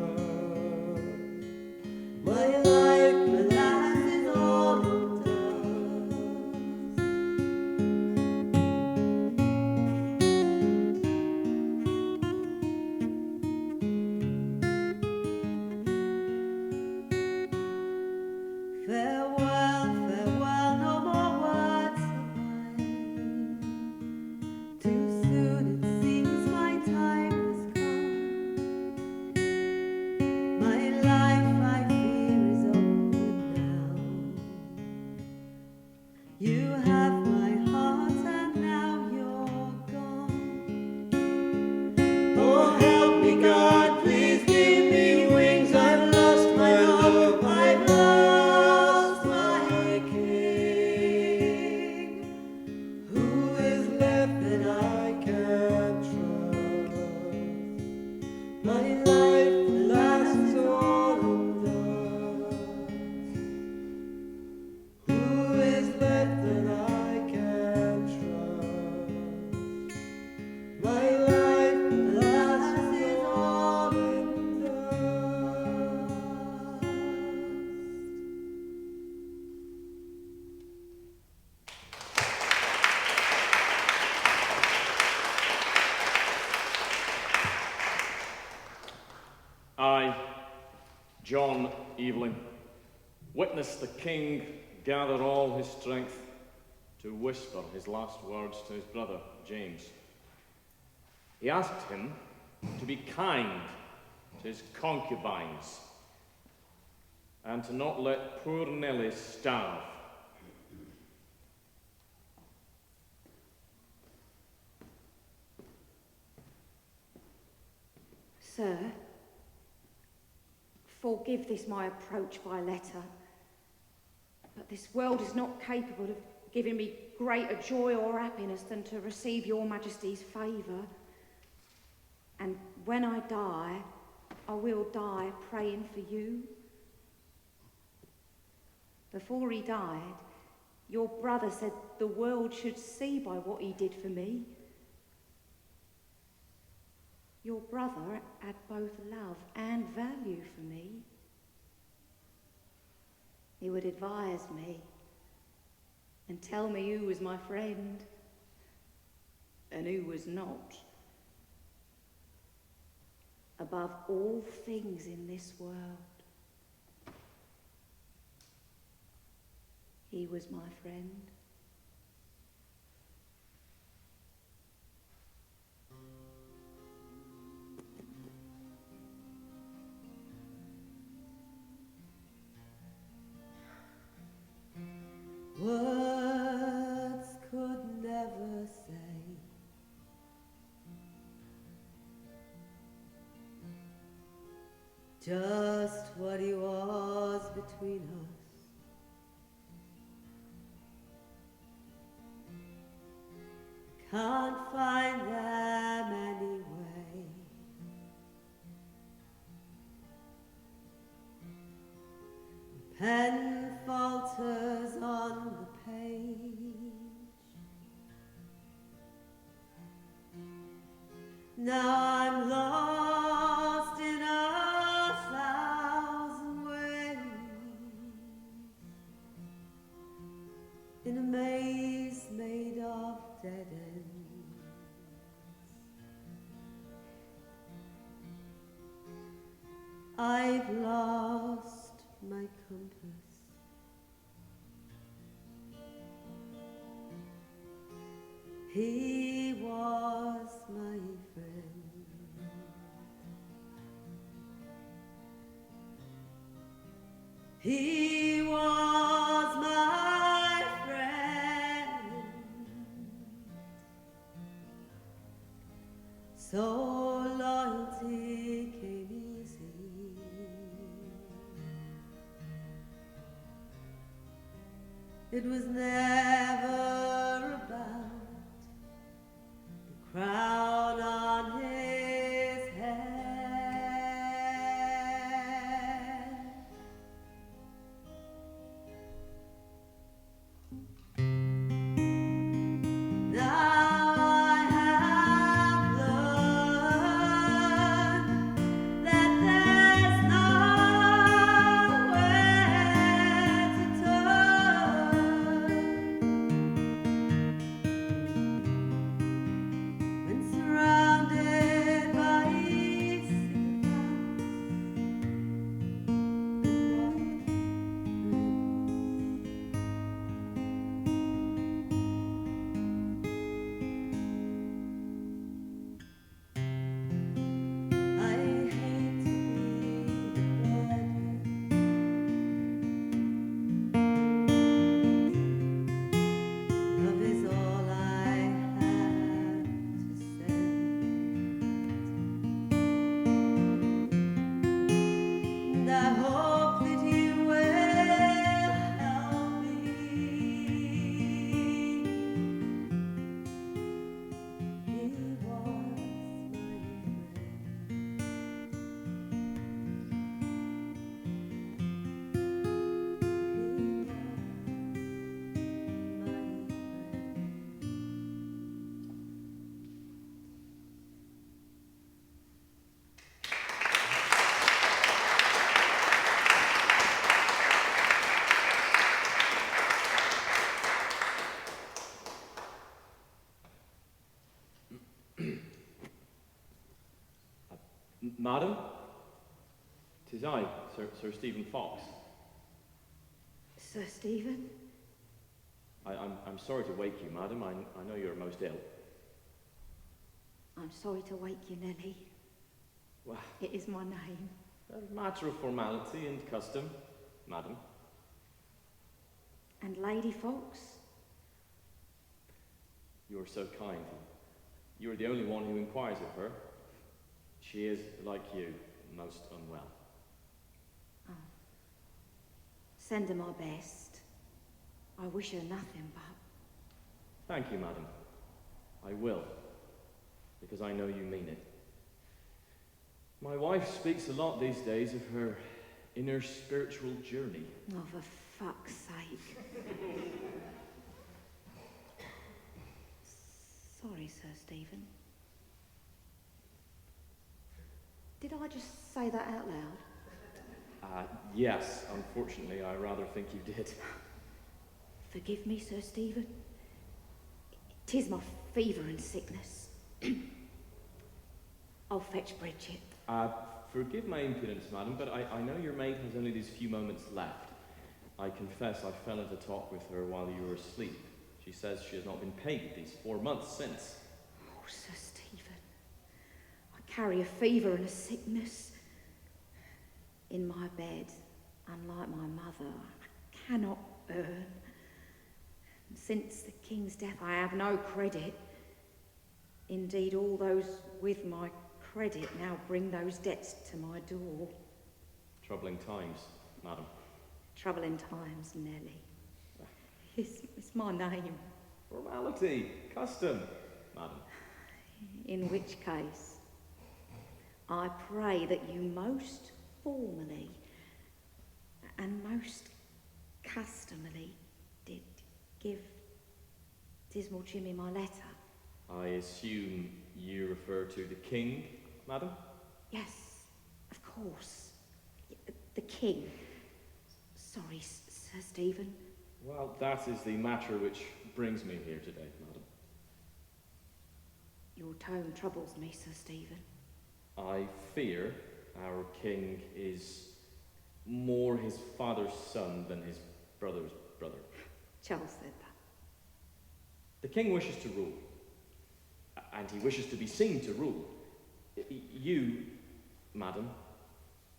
My life, alas, is all undone. Farewell, farewell, no more words of mine. Too soon it seems my time has come. My life, I fear, is over now. You have my heart and now you're gone. Oh, help me God, please give me wings. I've lost my love, I've lost my king. Who is left that I can trust? My life, alas, is all undone. Who is left that I can trust? My life, alas, is all undone. I, John Evelyn, witnessed the king gather all his strength to whisper his last words to his brother, James. He asked him to be kind to his concubines and to not let poor Nelly starve. Sir, forgive this my approach by letter, but this world is not capable of giving me greater joy or happiness than to receive your Majesty's favour. And when I die, I will die praying for you. Before he died, your brother said the world should see by what he did for me. Your brother had both love and value for me. He would advise me and tell me who was my friend and who was not. Above all things in this world, he was my friend. Words could never say just what he was between us. Can't find them anyway. The pen falters on the page. Now I'm lost in a thousand ways, in a maze made of dead ends. I've lost my compass. He was my friend. He was my friend. So loyalty came easy. It was never about the crown on his head. Now I have learned that there's nowhere to turn when surrounded by sycophants and I hate to be the bad love is all I have to send, and I hope that you will help me. He was my friend. Madam? 'Tis I, Sir Stephen Fox. Sir Stephen? I'm sorry to wake you, madam. I know you're most ill. I'm sorry to wake you, Nelly. Well, It is my name. a matter of formality and custom, madam. And Lady Fox? You are so kind. You are the only one who inquires of her. She is, like you, most unwell. Oh. Send her my best. I wish her nothing but... Thank you, madam. I will, because I know you mean it. My wife speaks a lot these days of her inner spiritual journey. Oh, for fuck's sake. Sorry, Sir Stephen. Did I just say that out loud? Yes, unfortunately, I rather think you did. Forgive me, Sir Stephen. 'Tis my fever and sickness. I'll fetch Bridget. Forgive my impudence, madam, but I know your maid has only these few moments left. I confess I fell into talk with her while you were asleep. She says she has not been paid these 4 months since. Oh, Sir Stephen. I carry a fever and a sickness. In my bed, unlike my mother, I cannot earn. And since the king's death, I have no credit. Indeed, all those with my credit now bring those debts to my door. Troubling times, madam. Troubling times, Nelly. It's my name. Formality, custom, madam. In which case, I pray that you most formally and most customarily did give Dismal Jimmy my letter. I assume you refer to the king, madam? Yes, of course. The king. Sorry, Sir Stephen. Well, that is the matter which brings me here today, madam. Your tone troubles me, Sir Stephen. I fear our king is more his father's son than his brother's brother. Charles said that. The king wishes to rule, and he wishes to be seen to rule. You, madam,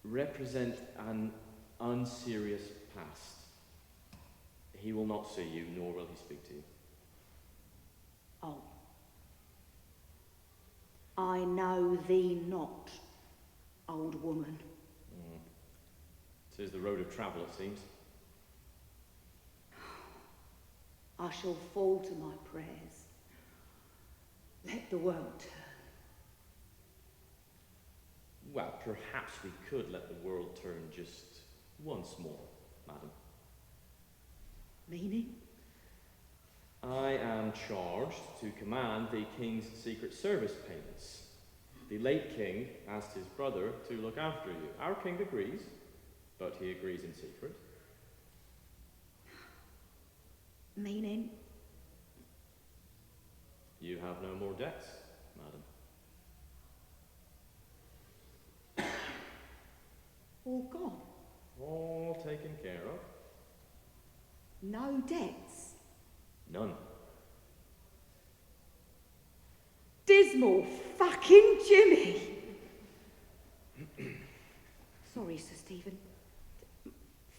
represent an unserious past. He will not see you, nor will he speak to you. Oh. I know thee not, old woman. 'Tis the road of travel, it seems. I shall fall to my prayers. Let the world turn. Well, perhaps we could let the world turn just once more, madam. Meaning? I am charged to command the king's secret service payments. The late king asked his brother to look after you. Our king agrees, but he agrees in secret. Meaning? You have no more debts, madam. All gone? All taken care of. No debts? None. Dismal fucking Jimmy! Sorry, Sir Stephen.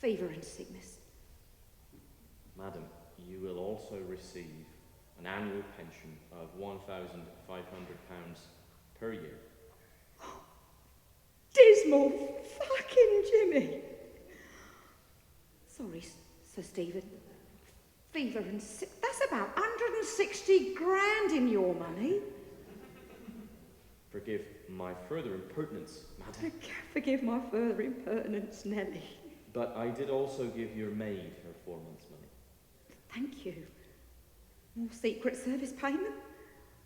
Fever and sickness. Madam, you will also receive an annual pension of £1,500 per year. Dismal fucking Jimmy! Sorry, Sir Stephen. Fever and sick. That's about 160 grand in your money. Forgive my further impertinence, madam. Forgive my further impertinence, Nelly. But I did also give your maid her 4 months' money. Thank you. More Secret Service payment?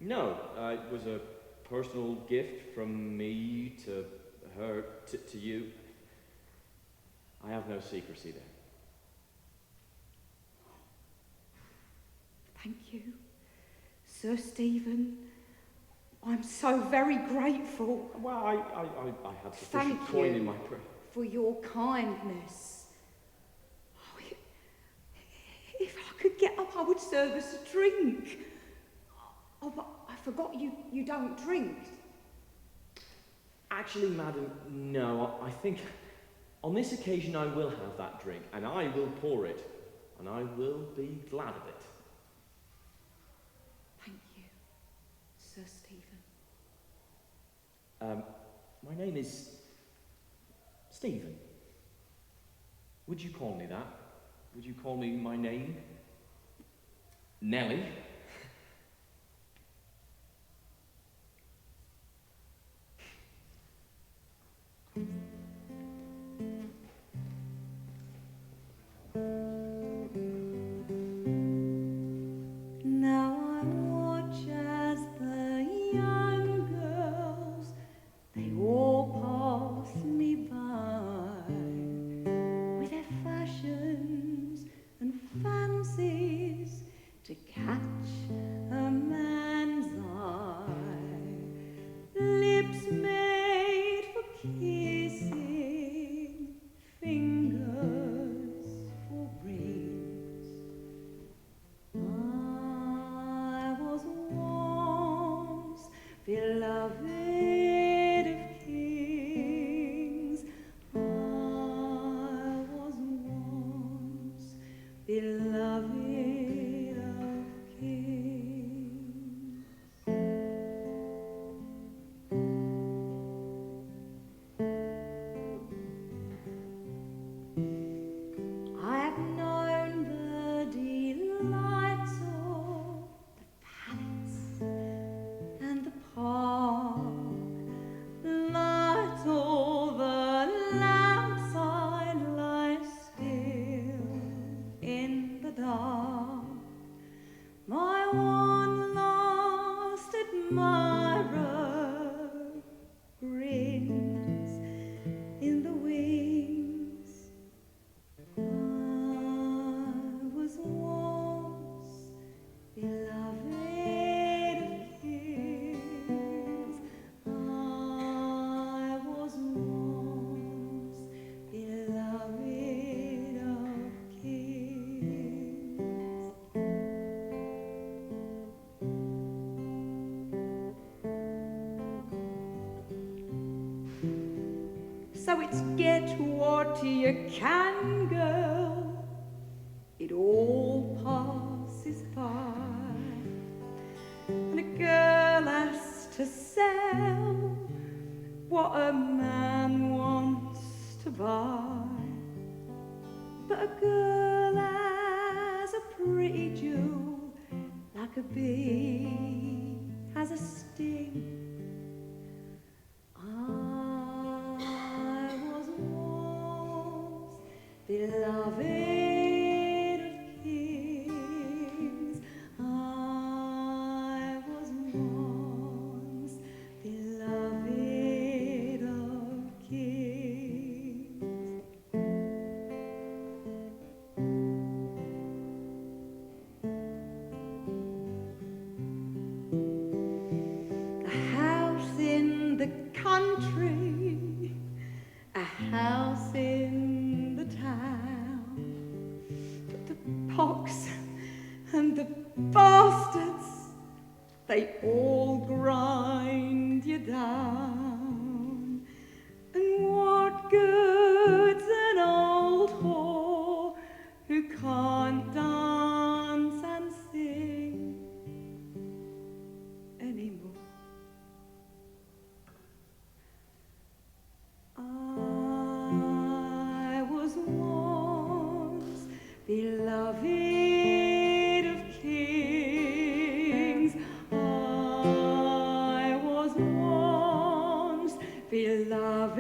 No, it was a personal gift from me to her, to you. I have no secrecy there. Thank you, Sir Stephen. I'm so very grateful. Well, I had sufficient Thank coin you in my purse. for your kindness. Oh, if I could get up, I would serve us a drink. Oh, but I forgot you don't drink. Actually, madam, no, I think on this occasion I will have that drink, and I will pour it, and I will be glad of it. Thank you, Sir Stephen. My name is Stephen. Would you call me that? Would you call me my name? Nelly? Now I watch as the young girls, they all pass me by, with their fashions and fancies to catch So it's get what you can, girl. It all passes by. And a girl has to sell what a man wants to buy. But a girl has a pretty jewel, like a bee has a sting. I was once beloved of kings. I was once beloved of kings. A house in the country, a house in the town, but the pox and the bastards, they all grind you down. And what good's an old whore who can't dance and sing anymore? I was once beloved of kings. I was once beloved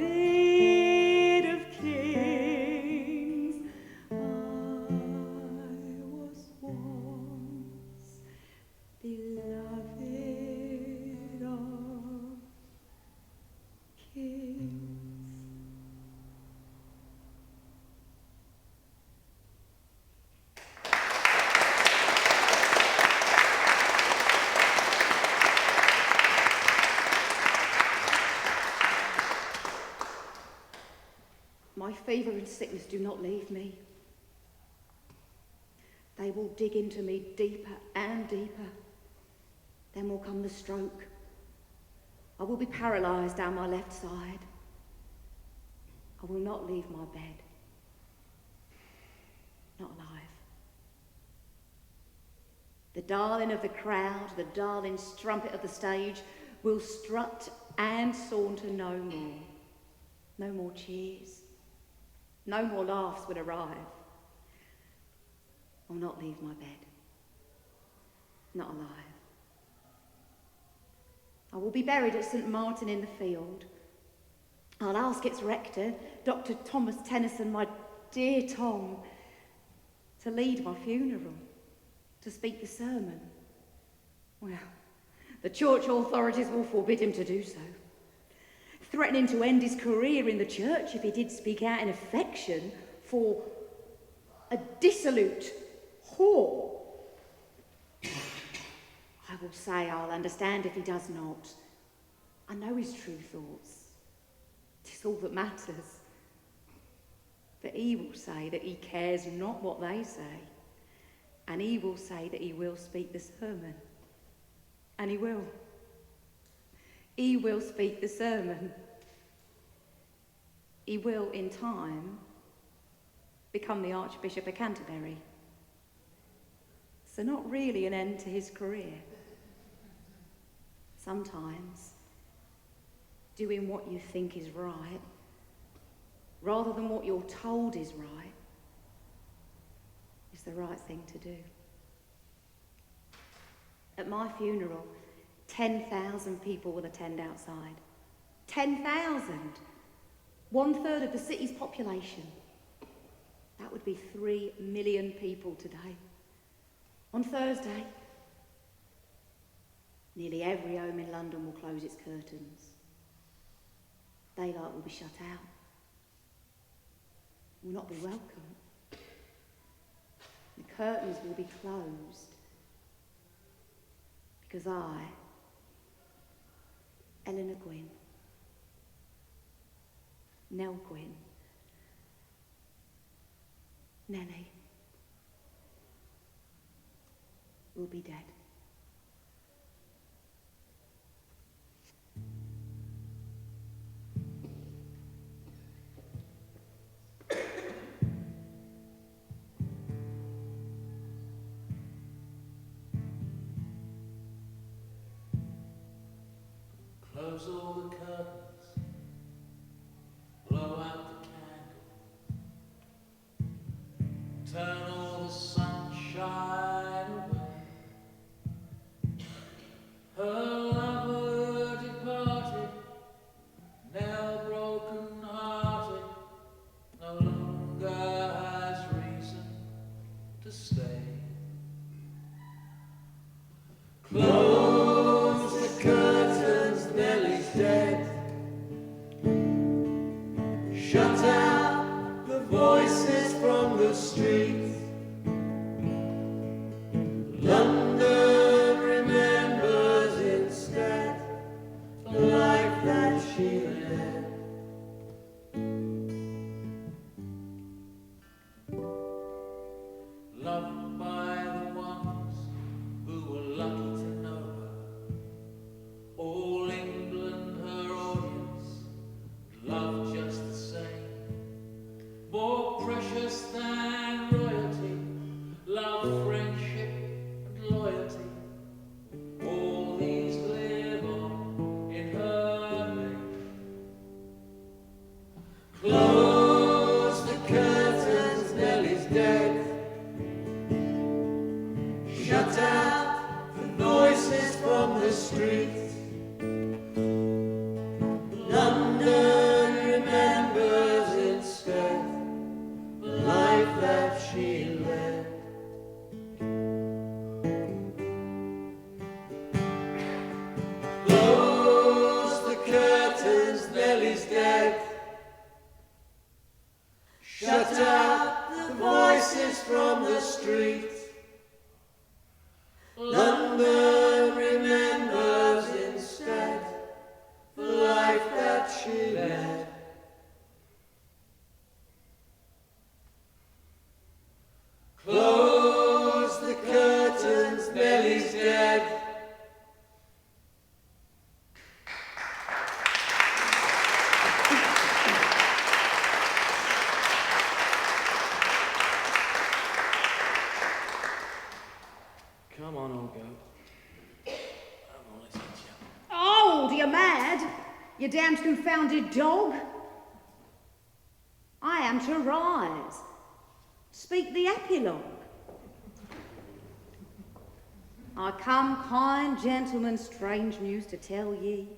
of kings. I was once beloved of kings. My fever and sickness do not leave me. They will dig into me deeper and deeper. Then will come the stroke. I will be paralysed down my left side. I will not leave my bed. Not alive. The darling of the crowd, the darling strumpet of the stage, will strut and saunter no more. No more cheers. No more laughs will arrive. I'll not leave my bed. Not alive. I will be buried at St. Martin in the Field. I'll ask its rector, Dr. Thomas Tennyson, my dear Tom, to lead my funeral, to speak the sermon. Well, the church authorities will forbid him to do so, threatening to end his career in the church if he did speak out in affection for a dissolute whore. I will say I'll understand if he does not. I know his true thoughts. 'Tis all that matters. But he will say that he cares not what they say. And he will say that he will speak the sermon. And he will. He will speak the sermon. He will, in time, become the Archbishop of Canterbury. So not really an end to his career. Sometimes, doing what you think is right, rather than what you're told is right, is the right thing to do. At my funeral, 10,000 people will attend outside. 10,000! 1/3 of the city's population. That would be 3 million people today. On Thursday, nearly every home in London will close its curtains. Daylight will be shut out. Will not be welcome. The curtains will be closed. Because I, Eleanor Gwynn, Nell Gwynn, Nelly, will be dead. Close all the curtains, blow out the candle, turn all the sunshine away. Her lover departed, now broken hearted, no longer has reason to stay. Close the curtains, Nelly's dead. Shut out the voices from the streets. London remembers instead the life that she led. Loved by the ones who were lucky to know her. All England her audience, loved just the same. More precious than royalty, love, friendship and loyalty. All these live on in her name. Close the curtains, Nelly's dead. Shut out the noises from the streets. London remembers instead the life that she led. Close the curtains, Nelly's dead. Shut out the voices from the streets. London remembers instead the life that she led. Close the curtains, Nelly's dead. Come on, old girl. I'm all listening to you. Old, you mad? You damned confounded dog. I am to rise. Speak the epilogue. I come, kind gentlemen, strange news to tell ye.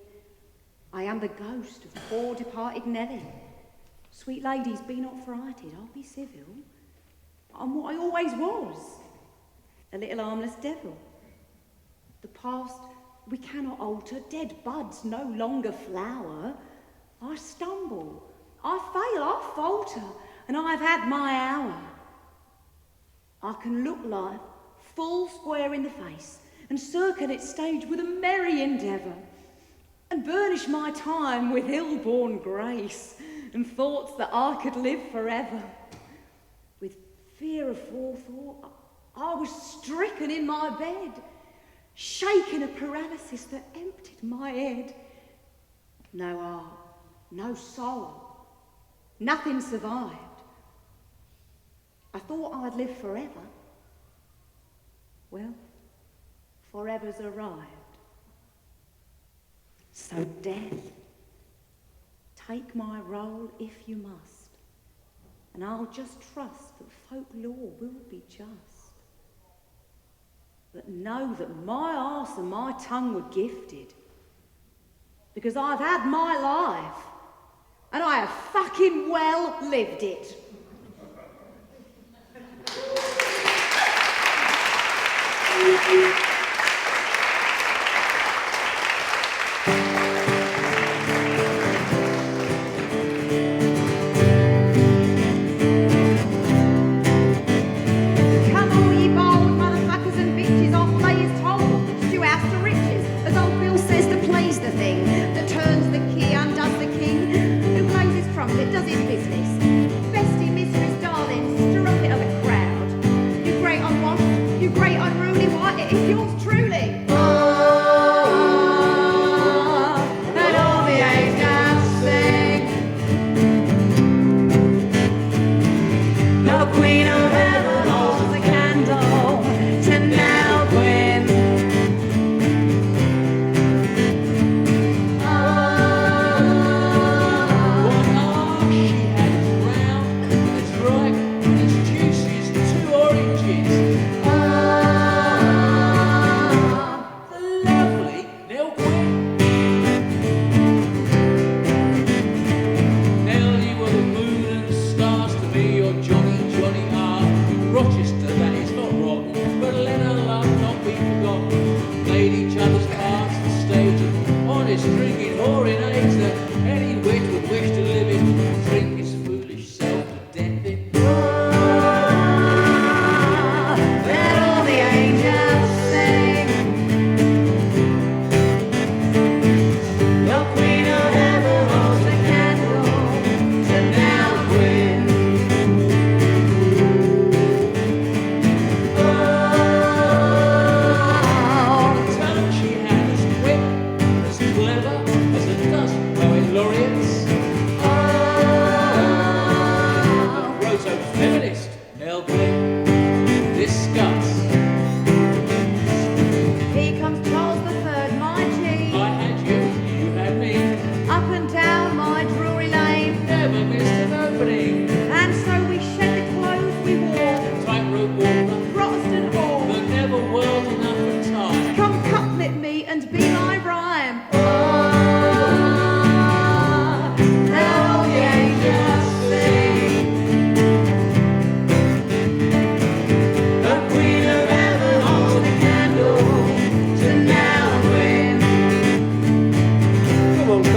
I am the ghost of poor departed Nelly. Sweet ladies, be not frighted, I'll be civil. I'm what I always was, a little harmless devil. The past we cannot alter, dead buds no longer flower. I stumble, I fail, I falter, and I've had my hour. I can look life full square in the face and circle its stage with a merry endeavour, and burnish my time with ill-born grace and thoughts that I could live forever. With fear of forethought, I was stricken in my bed, shaken a paralysis that emptied my head. No heart, no soul, nothing survived. I thought I'd live forever. Well, forever's arrived. So death, take my role if you must, and I'll just trust that folklore will be just. But know that my arse and my tongue were gifted, because I've had my life, and I have fucking well lived it. If you're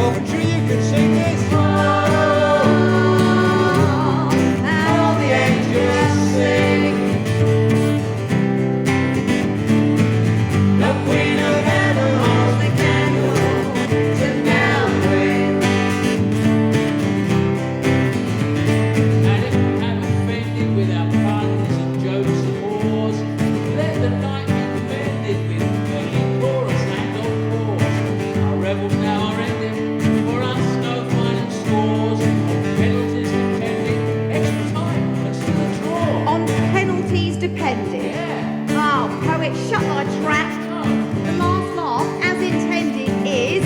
Coventry, you can sing this. And all the angels sing. The Queen of Heaven holds the candle to Melvin. And if you have offended with our puns and jokes and wars, let the night be defended with Nelly, chorus and encore. Our revels now are ending, for us no final scores. On penalties depending, extra time and still a draw. On penalties depending. Yeah. Oh, poet, shut thy trap. Oh. The last laugh, as intended, is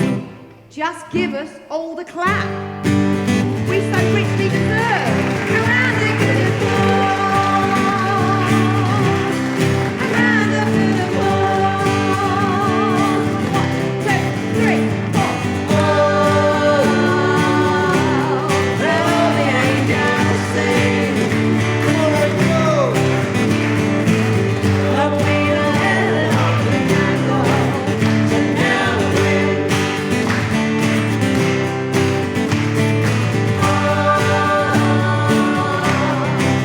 just give us all the clap. We so richly deserve a round of good applause. A round of good applause. 1, 2, 3, 4. Oh, let all the angels sing. Come on, let's go. The Queen of Heaven holds the candle to Melvin. Oh,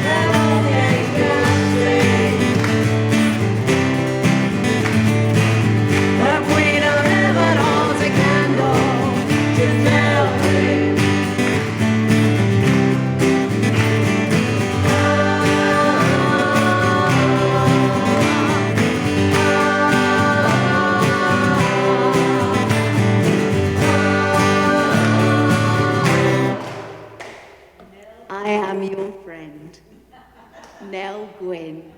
let all the angels sing. The Queen of Heaven holds a candle to Melvin. I am your friend, Nell Gwyn.